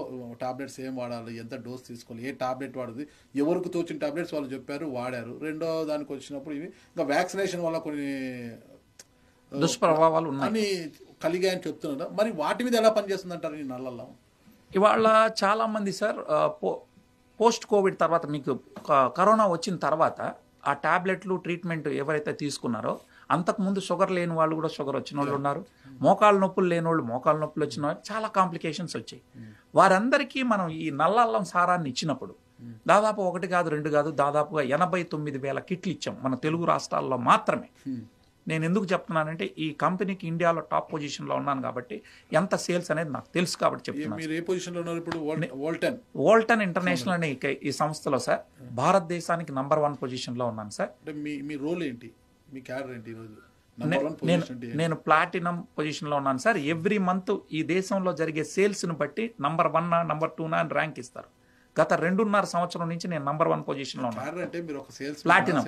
టాబ్లెట్స్ ఏం వాడాలి, ఎంత డోస్ తీసుకోవాలి, ఏ టాబ్లెట్ వాడుతుంది, ఎవరికి తోచిన టాబ్లెట్స్ వాళ్ళు చెప్పారు, వాడారు. రెండో దానికి వచ్చినప్పుడు ఇవి ఇంకా వ్యాక్సినేషన్ వల్ల కొన్ని దుష్ప్రభావాలు అని కలిగాయని చెప్తున్నారు. మరి వాటి మీద ఎలా పనిచేస్తుంది అంటారు ఈ నల్లల్లం? ఇవాళ చాలా మంది సార్ పోస్ట్ కోవిడ్ తర్వాత, మీకు కరోనా వచ్చిన తర్వాత ఆ టాబ్లెట్లు, ట్రీట్మెంట్ ఎవరైతే తీసుకున్నారో, అంతకుముందు షుగర్ లేని వాళ్ళు కూడా షుగర్ వచ్చిన వాళ్ళు ఉన్నారు, మోకాళ్ళ నొప్పులు లేని వాళ్ళు మోకాళ్ళ నొప్పులు వచ్చిన వాళ్ళు, చాలా కాంప్లికేషన్స్ వచ్చాయి. వారందరికీ మనం ఈ నల్ల అల్లం సారాన్ని ఇచ్చినప్పుడు దాదాపు 1 కాదు 2 కాదు, దాదాపుగా 89,000 కిట్లు ఇచ్చాం మన తెలుగు రాష్ట్రాల్లో మాత్రమే. నేను ఎందుకు చెప్తున్నానంటే, ఈ కంపెనీకి ఇండియాలో టాప్ పొజిషన్లో ఉన్నాను కాబట్టి, ఎంత సేల్స్ అనేది నాకు తెలుసు కాబట్టి చెప్తున్నాను. మీరు ఏ పొజిషన్లో ఉన్నారు ఇప్పుడు? వాల్టన్ ఇంటర్నేషనల్ అనే ఈ సంస్థలో సార్ భారతదేశానికి నంబర్ 1 పొజిషన్లో ఉన్నాను సార్. మీ రోల్ ఏంటి, మీ క్యాడర్ ఏంటి ఈరోజు? నేను ప్లాటినం పొజిషన్లో ఉన్నాను సార్. ఎవ్రీ మంత్ ఈ దేశంలో జరిగే సేల్స్ని బట్టి నంబర్ 1 నంబర్ 2 అని ర్యాంక్ ఇస్తారు. గత 2.5 సంవత్సరం నుంచి నేను నంబర్ 1 పొజిషన్లో ఉన్నాను. ప్లాటినం.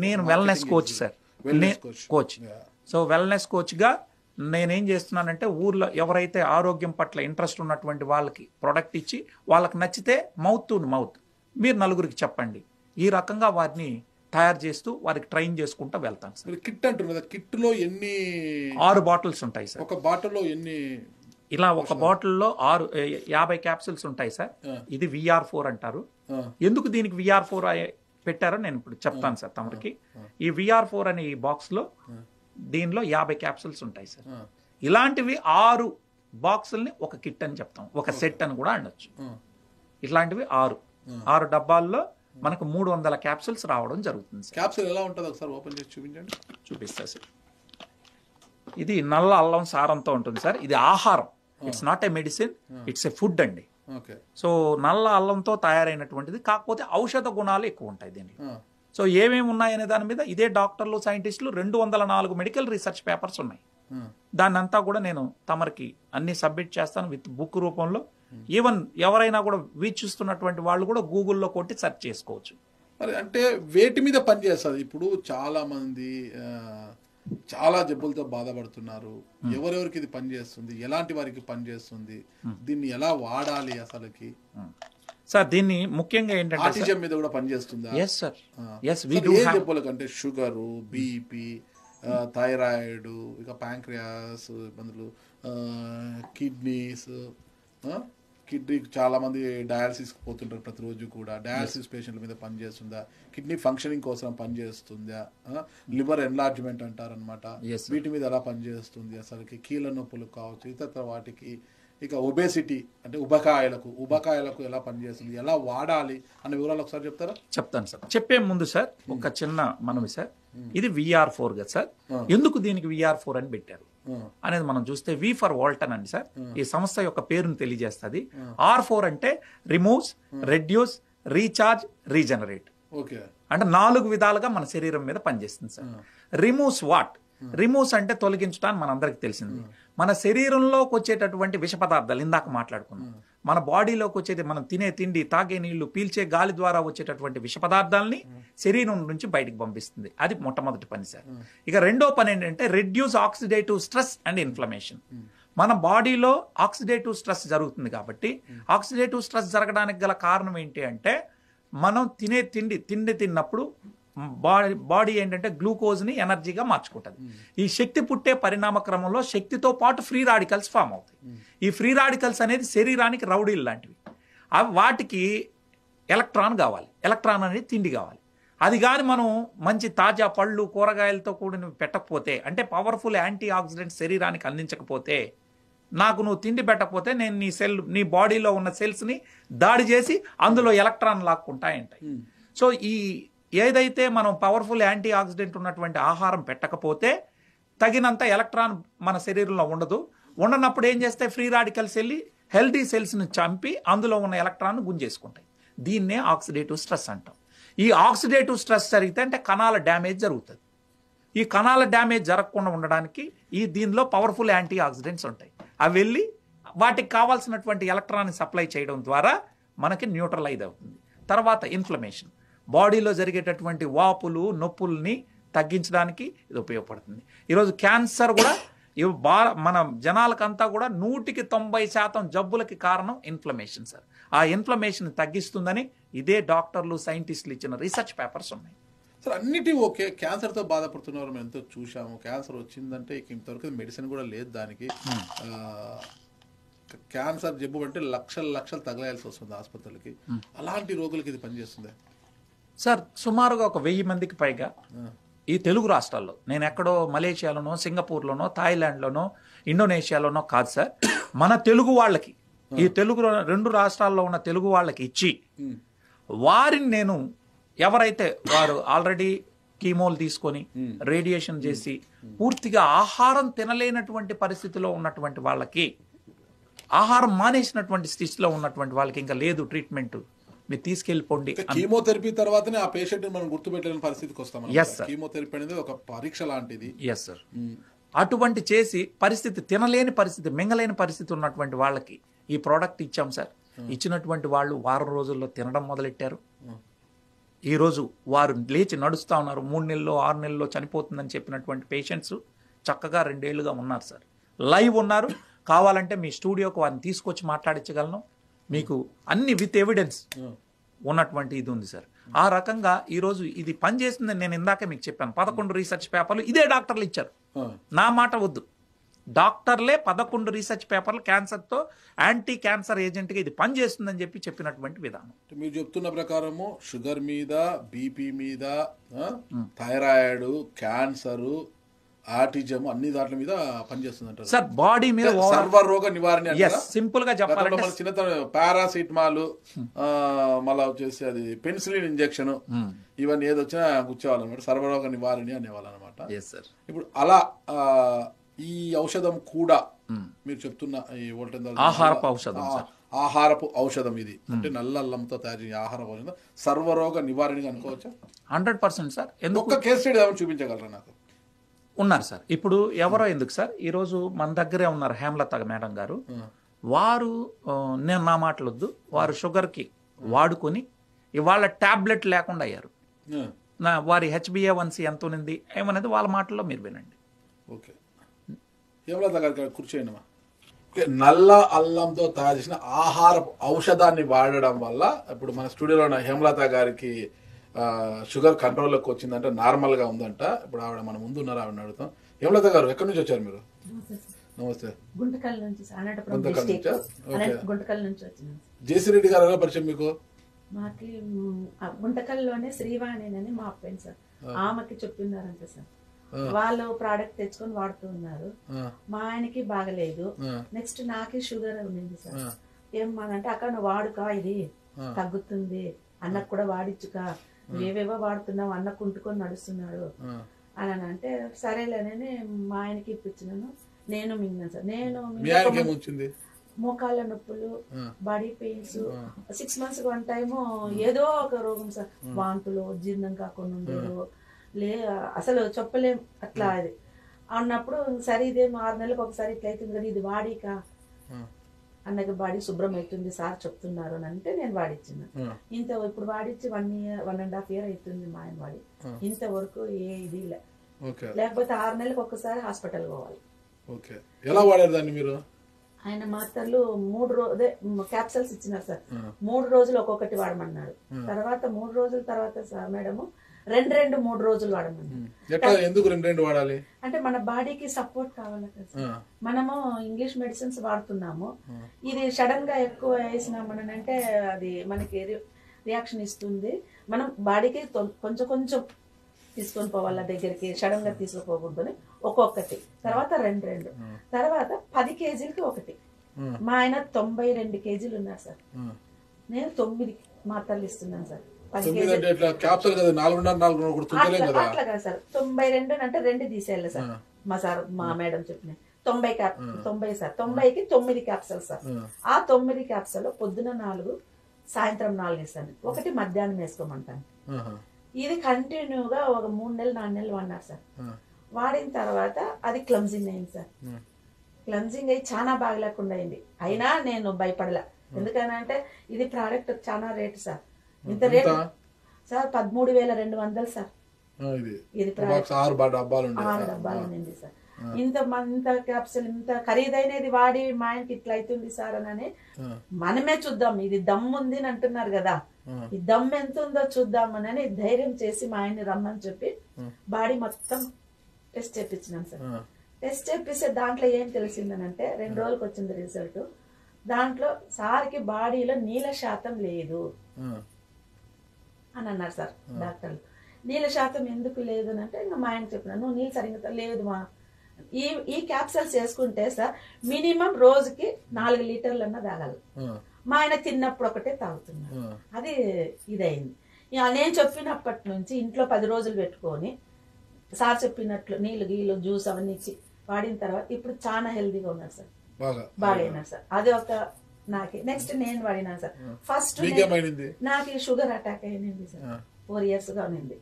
నేను wellness coach sir, coach. So wellness కోచ్గా నేనేం చేస్తున్నానంటే, ఊర్లో ఎవరైతే ఆరోగ్యం పట్ల ఇంట్రెస్ట్ ఉన్నటువంటి వాళ్ళకి ప్రొడక్ట్ ఇచ్చి, వాళ్ళకి నచ్చితే మౌత్ టు మౌత్ మీరు నలుగురికి చెప్పండి, ఈ రకంగా వారిని తయారు చేస్తూ వారికి ట్రైన్ చేసుకుంటూ వెళ్తాను సార్. కిట్ అంటున్నారు, కిట్లో ఎన్ని? 6 బాటిల్స్ ఉంటాయి సార్. ఒక బాటిల్లో ఎన్ని? ఇలా ఒక బాటిల్లో 50 క్యాప్సూల్స్ ఉంటాయి సార్. ఇది VR4 అంటారు. ఎందుకు దీనికి VR4 పెట్టారో నేను ఇప్పుడు చెప్తాను సార్ తమరికి. ఈ VR4 అనే ఈ బాక్స్లో దీనిలో 50 క్యాప్సూల్స్ ఉంటాయి సార్. ఇలాంటివి 6 బాక్సుల్ని ఒక కిట్ అని చెప్తాం, ఒక సెట్ అని కూడా అనొచ్చు. ఇట్లాంటివి 6 డబ్బాల్లో మనకు 300 క్యాప్సూల్స్ రావడం జరుగుతుంది సార్. క్యాప్సూల్ ఎలా ఉంటుంది ఒకసారి ఓపెన్ చేసి చూపించండి. చూపిస్తా సార్. ఇది నల్ల అల్లం సారంతో ఉంటుంది సార్. ఇది ఆహారం, it's not a medicine, it's a food అండి. సో నల్ల అల్లంతో తయారైనటువంటిది, కాకపోతే ఔషధ గుణాలు ఎక్కువ ఉంటాయి దీనిలో. సో ఏమేమి ఉన్నాయనే దాని మీద ఇదే డాక్టర్లు, సైంటిస్టులు 204 మెడికల్ రీసెర్చ్ పేపర్స్ ఉన్నాయి. దాన్నంతా కూడా నేను తమరికి అన్ని సబ్మిట్ చేస్తాను విత్ బుక్ రూపంలో. ఈవెన్ ఎవరైనా కూడా వీక్షిస్తున్నటువంటి వాళ్ళు కూడా గూగుల్లో కొట్టి సెర్చ్ చేసుకోవచ్చు. మరి అంటే వేటి మీద పనిచేస్తుంది? ఇప్పుడు చాలా మంది చాలా జబ్బులతో బాధపడుతున్నారు. ఎవరెవరికి ఇది పనిచేస్తుంది, ఎలాంటి వారికి పనిచేస్తుంది, దీన్ని ఎలా వాడాలి అసలుకి? సార్ దీన్ని ముఖ్యంగా ఏంటంటే ఆటిజం మీద కూడా పనిచేస్తుందా? Yes sir, yes. ఏ జబ్బులకంటే షుగరు, బీపీ, థైరాయిడ్, ఇక ప్యాంక్రియాస్ ఇబ్బందులు, కిడ్నీస్, కిడ్నీ చాలా మంది డయాలసిస్ పోతుంటారు ప్రతిరోజు కూడా. డయాలసిస్ పేషెంట్ల మీద పనిచేస్తుందా? కిడ్నీ ఫంక్షనింగ్ కోసం పనిచేస్తుందా? లివర్ ఎన్లార్జ్మెంట్ అంటారనమాట, వీటి మీద ఎలా పనిచేస్తుంది అసలుకి? కీళ్ళ నొప్పులు కావచ్చు, ఇతర వాటికి. ఇక ఒబేసిటీ అంటే ఉబకాయలకు ఎలా పనిచేస్తుంది, ఎలా వాడాలి అనే వివరాలు ఒకసారి చెప్తారా? చెప్తాను సార్. చెప్పే ముందు సార్ ఒక చిన్న మనవి సార్, ఇది VR4 కదా సార్. ఎందుకు దీనికి VR4 అని పెట్టారు అనేది మనం చూస్తే, V ఫర్ వాల్టన్ అండి సార్, ఈ సంస్థ యొక్క పేరును తెలియజేస్తుంది. R4 అంటే రిమూవ్స్, రెడ్యూస్, రీఛార్జ్, రీజనరేట్. అంటే 4 విధాలుగా మన శరీరం మీద పనిచేస్తుంది సార్. Removes what? రిమూవ్స్ అంటే తొలగించడానికి మనందరికి తెలిసింది. మన శరీరంలోకి వచ్చేటటువంటి విష పదార్థాలు ఇందాక మాట్లాడుకున్నాం. మన బాడీలోకి వచ్చేది మనం తినే తిండి, తాగే నీళ్లు, పీల్చే గాలి ద్వారా వచ్చేటటువంటి విష పదార్థాలని శరీరం నుంచి బయటికి పంపిస్తుంది. అది మొట్టమొదటి పని సార్. ఇక రెండో పని ఏంటంటే reduce oxidative stress and inflammation. మన బాడీలో ఆక్సిడేటివ్ స్ట్రెస్ జరుగుతుంది కాబట్టి, ఆక్సిడేటివ్ స్ట్రెస్ జరగడానికి గల కారణం ఏంటి అంటే, మనం తినే తిండి తిన్నప్పుడు బాడీ ఏంటంటే గ్లూకోజ్ని ఎనర్జీగా మార్చుకుంటుంది. ఈ శక్తి పుట్టే పరిణామ క్రమంలో శక్తితో పాటు ఫ్రీ రాడికల్స్ ఫామ్ అవుతాయి. ఈ ఫ్రీ రాడికల్స్ అనేది శరీరానికి రౌడీలు లాంటివి. వాటికి ఎలక్ట్రాన్ కావాలి, ఎలక్ట్రాన్ అనేది తిండి కావాలి. అది కానీ మనం మంచి తాజా పళ్ళు, కూరగాయలతో కూడిన పెట్టకపోతే, అంటే పవర్ఫుల్ యాంటీ ఆక్సిడెంట్ శరీరానికి అందించకపోతే, నాకు నువ్వు తిండి పెట్టకపోతే నేను నీ బాడీలో ఉన్న సెల్స్ని దాడి చేసి అందులో ఎలక్ట్రాన్ లాక్కుంటాయంటాయి. సో ఈ ఏదైతే మనం పవర్ఫుల్ యాంటీ ఆక్సిడెంట్ ఉన్నటువంటి ఆహారం పెట్టకపోతే తగినంత ఎలక్ట్రాన్ మన శరీరంలో ఉండనప్పుడు ఏం చేస్తే ఫ్రీ రాడికల్స్ వెళ్ళి హెల్తీ సెల్స్ని చంపి అందులో ఉన్న ఎలక్ట్రాన్ గుంజేసుకుంటాయి. దీన్నే ఆక్సిడేటివ్ స్ట్రెస్ అంటాం. ఈ ఆక్సిడేటివ్ స్ట్రెస్ జరిగితే అంటే కణాల డ్యామేజ్ జరుగుతుంది. ఈ కణాల డ్యామేజ్ జరగకుండా ఉండడానికి దీనిలో పవర్ఫుల్ యాంటీ ఆక్సిడెంట్స్ ఉంటాయి. అవి వెళ్ళి వాటికి కావాల్సినటువంటి ఎలక్ట్రాన్ని సప్లై చేయడం ద్వారా మనకి న్యూట్రలైజ్ అవుతుంది. తర్వాత ఇన్ఫ్లమేషన్, బాడీలో జరిగేటటువంటి వాపులు, నొప్పుల్ని తగ్గించడానికి ఇది ఉపయోగపడుతుంది. ఈరోజు క్యాన్సర్ కూడా మన జనాలకంతా కూడా 100% జబ్బులకి కారణం ఇన్ఫ్లమేషన్ సార్. ఆ ఇన్ఫ్లమేషన్ తగ్గిస్తుందని ఇదే డాక్టర్లు, సైంటిస్టులు ఇచ్చిన రీసెర్చ్ పేపర్స్ ఉన్నాయి సార్. అన్నిటి ఓకే, క్యాన్సర్తో బాధపడుతున్నారు, మేము ఎంతో చూసాము. క్యాన్సర్ వచ్చిందంటే ఇంతవరకు మెడిసిన్ కూడా లేదు దానికి. క్యాన్సర్ జబ్బు అంటే లక్షలు తగలాల్సి వస్తుంది ఆసుపత్రులకి. అలాంటి రోగులకి ఇది పనిచేస్తుంది సార్. సుమారుగా 1000 మందికి పైగా ఈ తెలుగు రాష్ట్రాల్లో, నేను ఎక్కడో మలేషియాలోనో, సింగపూర్లోనో, థాయిలాండ్లోనో, ఇండోనేషియాలోనో కాదు సార్, మన తెలుగు వాళ్ళకి, ఈ తెలుగు 2 రాష్ట్రాల్లో ఉన్న తెలుగు వాళ్ళకి ఇచ్చి, వారిని నేను ఎవరైతే వారు ఆల్రెడీ కీమోలు తీసుకొని రేడియేషన్ చేసి పూర్తిగా ఆహారం తినలేనటువంటి పరిస్థితిలో ఉన్నటువంటి వాళ్ళకి, ఆహారం మానేసినటువంటి స్థితిలో ఉన్నటువంటి వాళ్ళకి ఇంకా లేదు ట్రీట్మెంట్, మీరు తీసుకెళ్ళిపోండి. కీమోథెరపీ తర్వాతనే ఆ పేషెంట్ మనం గుర్తుపెట్టలేని పరిస్థితికి వస్తాం. కీమోథెరపీ అనేది ఒక పరీక్ష లాంటిది. Yes sir. అటువంటి చేసి పరిస్థితి, తినలేని పరిస్థితి, మింగలేని పరిస్థితి ఉన్నటువంటి వాళ్ళకి ఈ ప్రోడక్ట్ ఇచ్చాం సార్. ఇచ్చినటువంటి వాళ్ళు వారం రోజుల్లో తినడం మొదలెట్టారు. ఈరోజు వారు లేచి నడుస్తూ ఉన్నారు. 3 నెలల్లో 6 నెలల్లో చనిపోతుందని చెప్పినటువంటి పేషెంట్స్ చక్కగా 2 ఏళ్లుగా ఉన్నారు సార్. లైవ్ ఉన్నారు. కావాలంటే మీ స్టూడియోకి వారిని తీసుకొచ్చి మాట్లాడించగలను. మీకు అన్ని విత్ ఎవిడెన్స్ ఉన్నటువంటి ఇది ఉంది సార్. ఆ రకంగా ఈరోజు ఇది పనిచేస్తుందని నేను ఇందాకే మీకు చెప్పాను. 11 రీసెర్చ్ పేపర్లు ఇదే డాక్టర్లు ఇచ్చారు. నా మాట వద్దు, డాక్టర్లే 11 రీసెర్చ్ పేపర్లు క్యాన్సర్తో యాంటీ క్యాన్సర్ ఏజెంట్గా ఇది పనిచేస్తుందని చెప్పినటువంటి విధానం. మీరు చెప్తున్న ప్రకారము షుగర్ మీద, బీపీ మీద, థైరాయిడ్, క్యాన్సర్, ఆటిజం అన్ని దాంట్ల మీద పనిచేస్తుంది సార్. బాడీ మీద సర్వరోగ నివారణ సింపుల్ గా చెప్పాలంటే చిన్న పారాసిటమాల్, మళ్ళీ వచ్చేసి అది పెన్సిలిన్ ఇంజెక్షన్, ఇవన్నీ ఏది వచ్చినా కూర్చోవాలి అనమాట. సర్వరోగ నివారణ అనేవాళ్ళు అనమాట. ఇప్పుడు అలా ఈ ఔషధం కూడా మీరు చెప్తున్న ఈ ఆహారపు ఔషధం ఇది అంటే నల్ల అల్లంతో తయారు చేసే ఆహారపు ఔషధం సర్వరోగ నివారణగా అనుకోవచ్చా? 100% సార్. ఒక్క కేస్ స్టడీ ఏమైనా చూపించగలరా నాకు? ఉన్నారు సార్. ఇప్పుడు ఎవరో ఎందుకు సార్, ఈరోజు మన దగ్గరే ఉన్నారు హేమలత మేడం గారు. వారు నేను నా మాటలొద్దు, వారు షుగర్కి వాడుకొని ఇవాళ టాబ్లెట్ లేకుండా అయ్యారు. వారి HbA1c ఎంత ఉంది ఏమనేది వాళ్ళ మాటల్లో మీరు వినండి. ఓకే, హేమలత గారికి కూర్చోండి. నల్ల అల్లంతో తయారు చేసిన ఆహార ఔషధాన్ని వాడడం వల్ల ఇప్పుడు మన స్టూడియోలో ఉన్న హేమలత గారికి షుగర్ కంట్రోల్లోకి వచ్చిందంటే, నార్మల్ గా ఉందంట. ఇప్పుడు ఆవిడ మన ముందు ఉన్నారు, ఆవిడ అడుగుతాం. హేమలత గారు ఎక్కడి నుంచి వచ్చారు మీరు? నమస్తే. గుంటకల్ నుంచి జేసీ రెడ్డి గారు ఎలా పరిచయం మీకు? మాకి గుంటకల్లోనే శ్రీవాణి అని మా ఫ్రెండ్ సార్, ఆమెకి చెప్పినారంట సార్. వాళ్ళు ప్రోడక్ట్ తెచ్చుకొని వాడుతూ ఉన్నారు. మా ఆయనకి బాగలేదు, నెక్స్ట్ నాకి షుగర్ ఉంది సార్. ఏమనంటే అక్కడ నువ్వు వాడుకా, ఇది తగ్గుతుంది, అన్నకు కూడా వాడిచ్చుకా, నువ్వేవేవో వాడుతున్నావు, అన్న కుంటుకొని నడుస్తున్నాడు అని అంటే సరేలేనని మా ఆయనకి ఇప్పించినాను. నేను మింగినాను సార్. నేను మోకాళ్ళ నొప్పులు, body pains, 6 months one time ఏదో ఒక రోగం సార్, వాంతులు, జీర్ణం కాకుండా ఉండేది, అసలు చెప్పలేం అట్లా. అది అన్నప్పుడు సరే ఇదేం 6 నెలలకు ఒకసారి ఇట్లా అవుతుంది కదా, ఇది వాడిక అన్నకి బాడీ శుభ్రం అవుతుంది సార్ చెప్తున్నారు అని అంటే నేను వాడిచ్చిన. ఇప్పుడు వాడిచ్చి 1.5 year అవుతుంది మా ఆయన వాడి. ఇంతవరకు ఏ ఇది లేకపోతే 6 నెలలకు ఒక్కసారి హాస్పిటల్ పోవాలి. ఎలా వాడారు దాన్ని మీరు? ఆయన మాత్రలు 3 క్యాప్సల్స్ ఇచ్చినారు సార్. 3 రోజులు ఒక్కొక్కటి వాడమన్నాడు. తర్వాత 3 రోజుల తర్వాత సార్ మేడము 2-3 రోజులు వాడమన్నాడు. ఎందుకు 2 వాడాలి అంటే మన బాడీకి సపోర్ట్ కావాలి కదా. మనము ఇంగ్లీష్ మెడిసిన్స్ వాడుతున్నాము, ఇది సడన్ గా ఎక్కువ వేసినామనంటే అది మనకి రియాక్షన్ ఇస్తుంది. మనం బాడీకి కొంచెం కొంచెం తీసుకొని పోవాల దగ్గరికి, సడన్ గా తీసుకోకూడదు. ఒక్కొక్కటి తర్వాత 2 తర్వాత 10 kgs ఒకటి. మా ఆయన 92 kgs ఉన్నారు సార్. నేను 9 మాత్రలు ఇస్తున్నాను సార్. 10 kgs అట్లా కాదు సార్, 92 అంటే 2 తీసేయాలి సార్. మా మేడం చెప్పిన 90 సార్. 90కి 9 capsule sir. ఆ 9 క్యాప్సల్ పొద్దున 4, సాయంత్రం 4 ఇస్తాను. ఒకటి మధ్యాహ్నం వేసుకోమంటాను. ఇది కంటిన్యూగా ఒక 3 నెలలు 4 నెలలు వాడినారు సార్. వాడిన తర్వాత అది క్లమ్జింగ్ అయింది సార్. క్లమ్జింగ్ అయ్యి చాలా బాగలేకుండా అయింది. అయినా నేను భయపడలే, ఎందుకనంటే ఇది ప్రోడక్ట్ చాలా రేటు సార్. ఇంత రేటు సార్ 13,200 సార్. ఇది 6 డబ్బాలు ఉండింది సార్. ఇంత క్యాప్సూల్ ఇంత ఖరీదైనది వాడి మా ఆయనకి ఇట్లా అవుతుంది సార్ అని మనమే చూద్దాం, ఇది దమ్ ఉంది అని అంటున్నారు కదా, ఈ దమ్ ఎంత ఉందో చూద్దామని ధైర్యం చేసి మా ఆయన్ని రమ్మని చెప్పి బాడీ మొత్తం టెస్ట్ చేపించినాం సార్. టెస్ట్ చేపిస్తే దాంట్లో ఏం తెలిసిందనంటే 2 రోజులకు వచ్చింది రిజల్ట్. దాంట్లో సార్కి బాడీలో నీళ్ళ శాతం లేదు అని అన్నారు సార్ డాక్టర్లు. నీళ్ళ శాతం ఎందుకు లేదు అని అంటే ఇంకా మా ఆయన చెప్పిన, నువ్వు నీళ్ళు సరిగ్గా లేదు మా ఈ క్యాప్సల్స్ వేసుకుంటే సార్ మినిమం రోజుకి 4 లీటర్లన్నా తాగాలి. మా ఆయన తిన్నప్పుడు ఒకటే తాగుతున్నారు. అది ఇదైంది. నేను చెప్పినప్పటి నుంచి ఇంట్లో 10 రోజులు పెట్టుకొని సార్ చెప్పినట్లు నీళ్ళు గీళ్ళు జ్యూస్ అవన్నీ ఇచ్చి వాడిన తర్వాత ఇప్పుడు చాలా హెల్దీగా ఉన్నారు సార్, బాగా అయినారు సార్. అది ఒక నాకు. నెక్స్ట్ నేను వాడినాను సార్. ఫస్ట్ నాకు షుగర్ అటాక్ అయింది సార్, 4 years గా ఉన్నింది.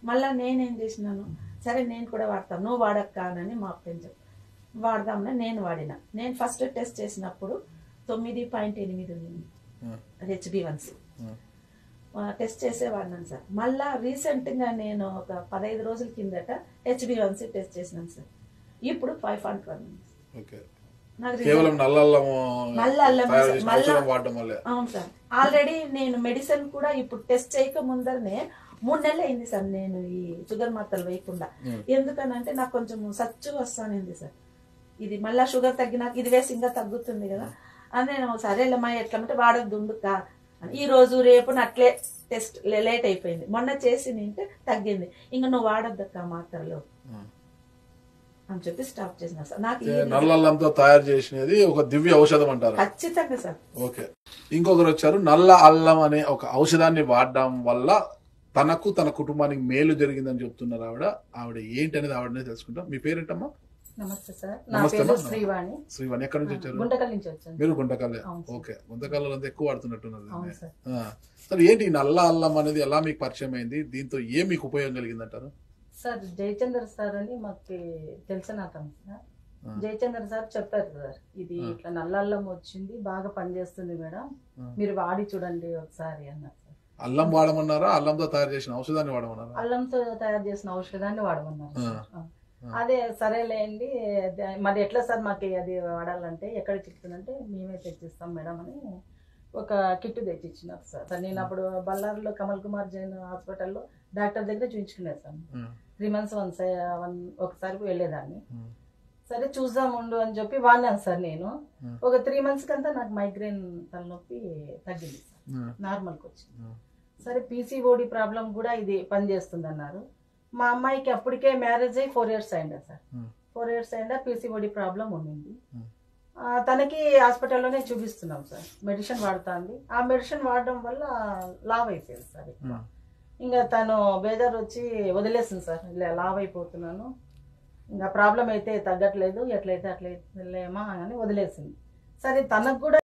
మళ్ళా నేనేం చేసినాను, సరే నేను కూడా వాడతాను, నువ్వు వాడక్క అని మా ఫ్రెండ్ వాడదామని నేను వాడిన. నేను ఫస్ట్ టెస్ట్ చేసినప్పుడు 9.8 ఉంది HbA1c. టెస్ట్ చేసే వాడినాను సార్. మళ్ళా రీసెంట్ గా నేను ఒక 15 రోజుల కిందట HbA1c టెస్ట్ చేసినాను సార్. ఇప్పుడు 5.1 ఉంది. అవును సార్. ఆల్రెడీ నేను మెడిసిన్ కూడా ఇప్పుడు టెస్ట్ చేయక ముందరనే 3 నెలలు అయింది సార్ నేను ఈ షుగర్ మాత్రలు వేయకుండా. ఎందుకనంటే నాకు కొంచెం సచ్చుగా వస్తానింది సార్. ఇది మళ్ళా షుగర్ తగ్గినాక ఇది వేసి ఇంకా తగ్గుతుంది కదా అని నేను సరేలమ్మా ఎట్లంటే వాడద్దు ఉండుకా ఈ రోజు రేపు అట్లే టెస్ట్ లేట్ అయిపోయింది. మొన్న చేసి నింటే తగ్గింది, ఇంకా నువ్వు వాడొద్దక్క మాత్రలు అని చెప్పి స్టాప్ చేసిన సార్. నాకు నల్లల్లంతో తయారు చేసినది ఒక దివ్య ఔషధం అంటారు. ఖచ్చితంగా సార్. ఓకే, ఇంకొకరు వచ్చారు. నల్ల అల్లం అనే ఒక ఔషధాన్ని వాడడం వల్ల తనకు తన కుటుంబానికి మేలు జరిగిందని చెప్తున్నారు ఆవిడ ఏంటి అనేది ఆవిడనే తెలుసుకుంటాం. మీ పేరేంటమ్మా? నమస్తే సార్, నా పేరు శ్రీవాణి. శ్రీవాణి ఎక్కడి నుంచి వచ్చారు? గుంటకల్ నుంచి వచ్చాను. మీరు గుంటకల్లే? ఓకే, గుంటకల్లో అంతా ఎక్కువ వాడుతున్నట్టున్నారు. సరే, ఏంటి నల్ల అల్లం అనేది ఎలా మీకు పరిచయం అయింది, దీంతో ఏం మీకు ఉపయోగం కలిగిందంటారు? సార్ జయచంద్ర సార్ అని మాకు తెలిసిన అతను సార్. జయచంద్ర సార్ చెప్పారు సార్, ఇది ఇట్లా నల్ల అల్లం వచ్చింది, బాగా పనిచేస్తుంది మేడం, మీరు వాడి చూడండి ఒకసారి అన్నారు సార్. అల్లం వాడమన్నారా, అల్లంతో తయారు చేసిన ఔషధాన్ని వాడమన్నారా? అల్లంతో తయారు చేసిన ఔషధాన్ని వాడమన్నారు సార్. అదే సరేలేండి, మరి ఎట్లా సార్ మాకు అది వాడాలంటే ఎక్కడ చిక్కుతుందంటే మేమే తెచ్చిస్తాం మేడం అని ఒక కిట్ తెచ్చిచ్చినారు సార్. నేను అప్పుడు బళ్ళారిలో కమల్ కుమార్ జైన్ హాస్పిటల్లో డాక్టర్ దగ్గర చూపించుకునేది సార్. 3 months ఒకసారి వెళ్ళేదాన్ని. సరే చూద్దాం ఉండు అని చెప్పి వాడినాను సార్. నేను ఒక 3 months కంతా నాకు మైగ్రేన్ తలనొప్పి తగ్గింది సార్, నార్మల్కి వచ్చింది. సరే పీసీఓడి ప్రాబ్లం కూడా ఇది పనిచేస్తుంది అన్నారు. మా అమ్మాయికి అప్పటికే మ్యారేజ్ అయ్యి 4 years అయిందా సార్. 4 years అయిందా, పీసీఓడి ప్రాబ్లం ఉండింది. తనకి హాస్పిటల్లోనే చూపిస్తున్నాం సార్, మెడిసిన్ వాడుతుంది. ఆ మెడిసిన్ వాడడం వల్ల లావ్ అయిపోయింది సార్. ఇంకా తను బేజార్ వచ్చి వదిలేసింది సార్, ఇలా లావ్ అయిపోతున్నాను, ఇంకా ప్రాబ్లం అయితే తగ్గట్లేదు, ఎట్లయితే అట్లయితే లేమా అని వదిలేసింది. సరే తనకు కూడా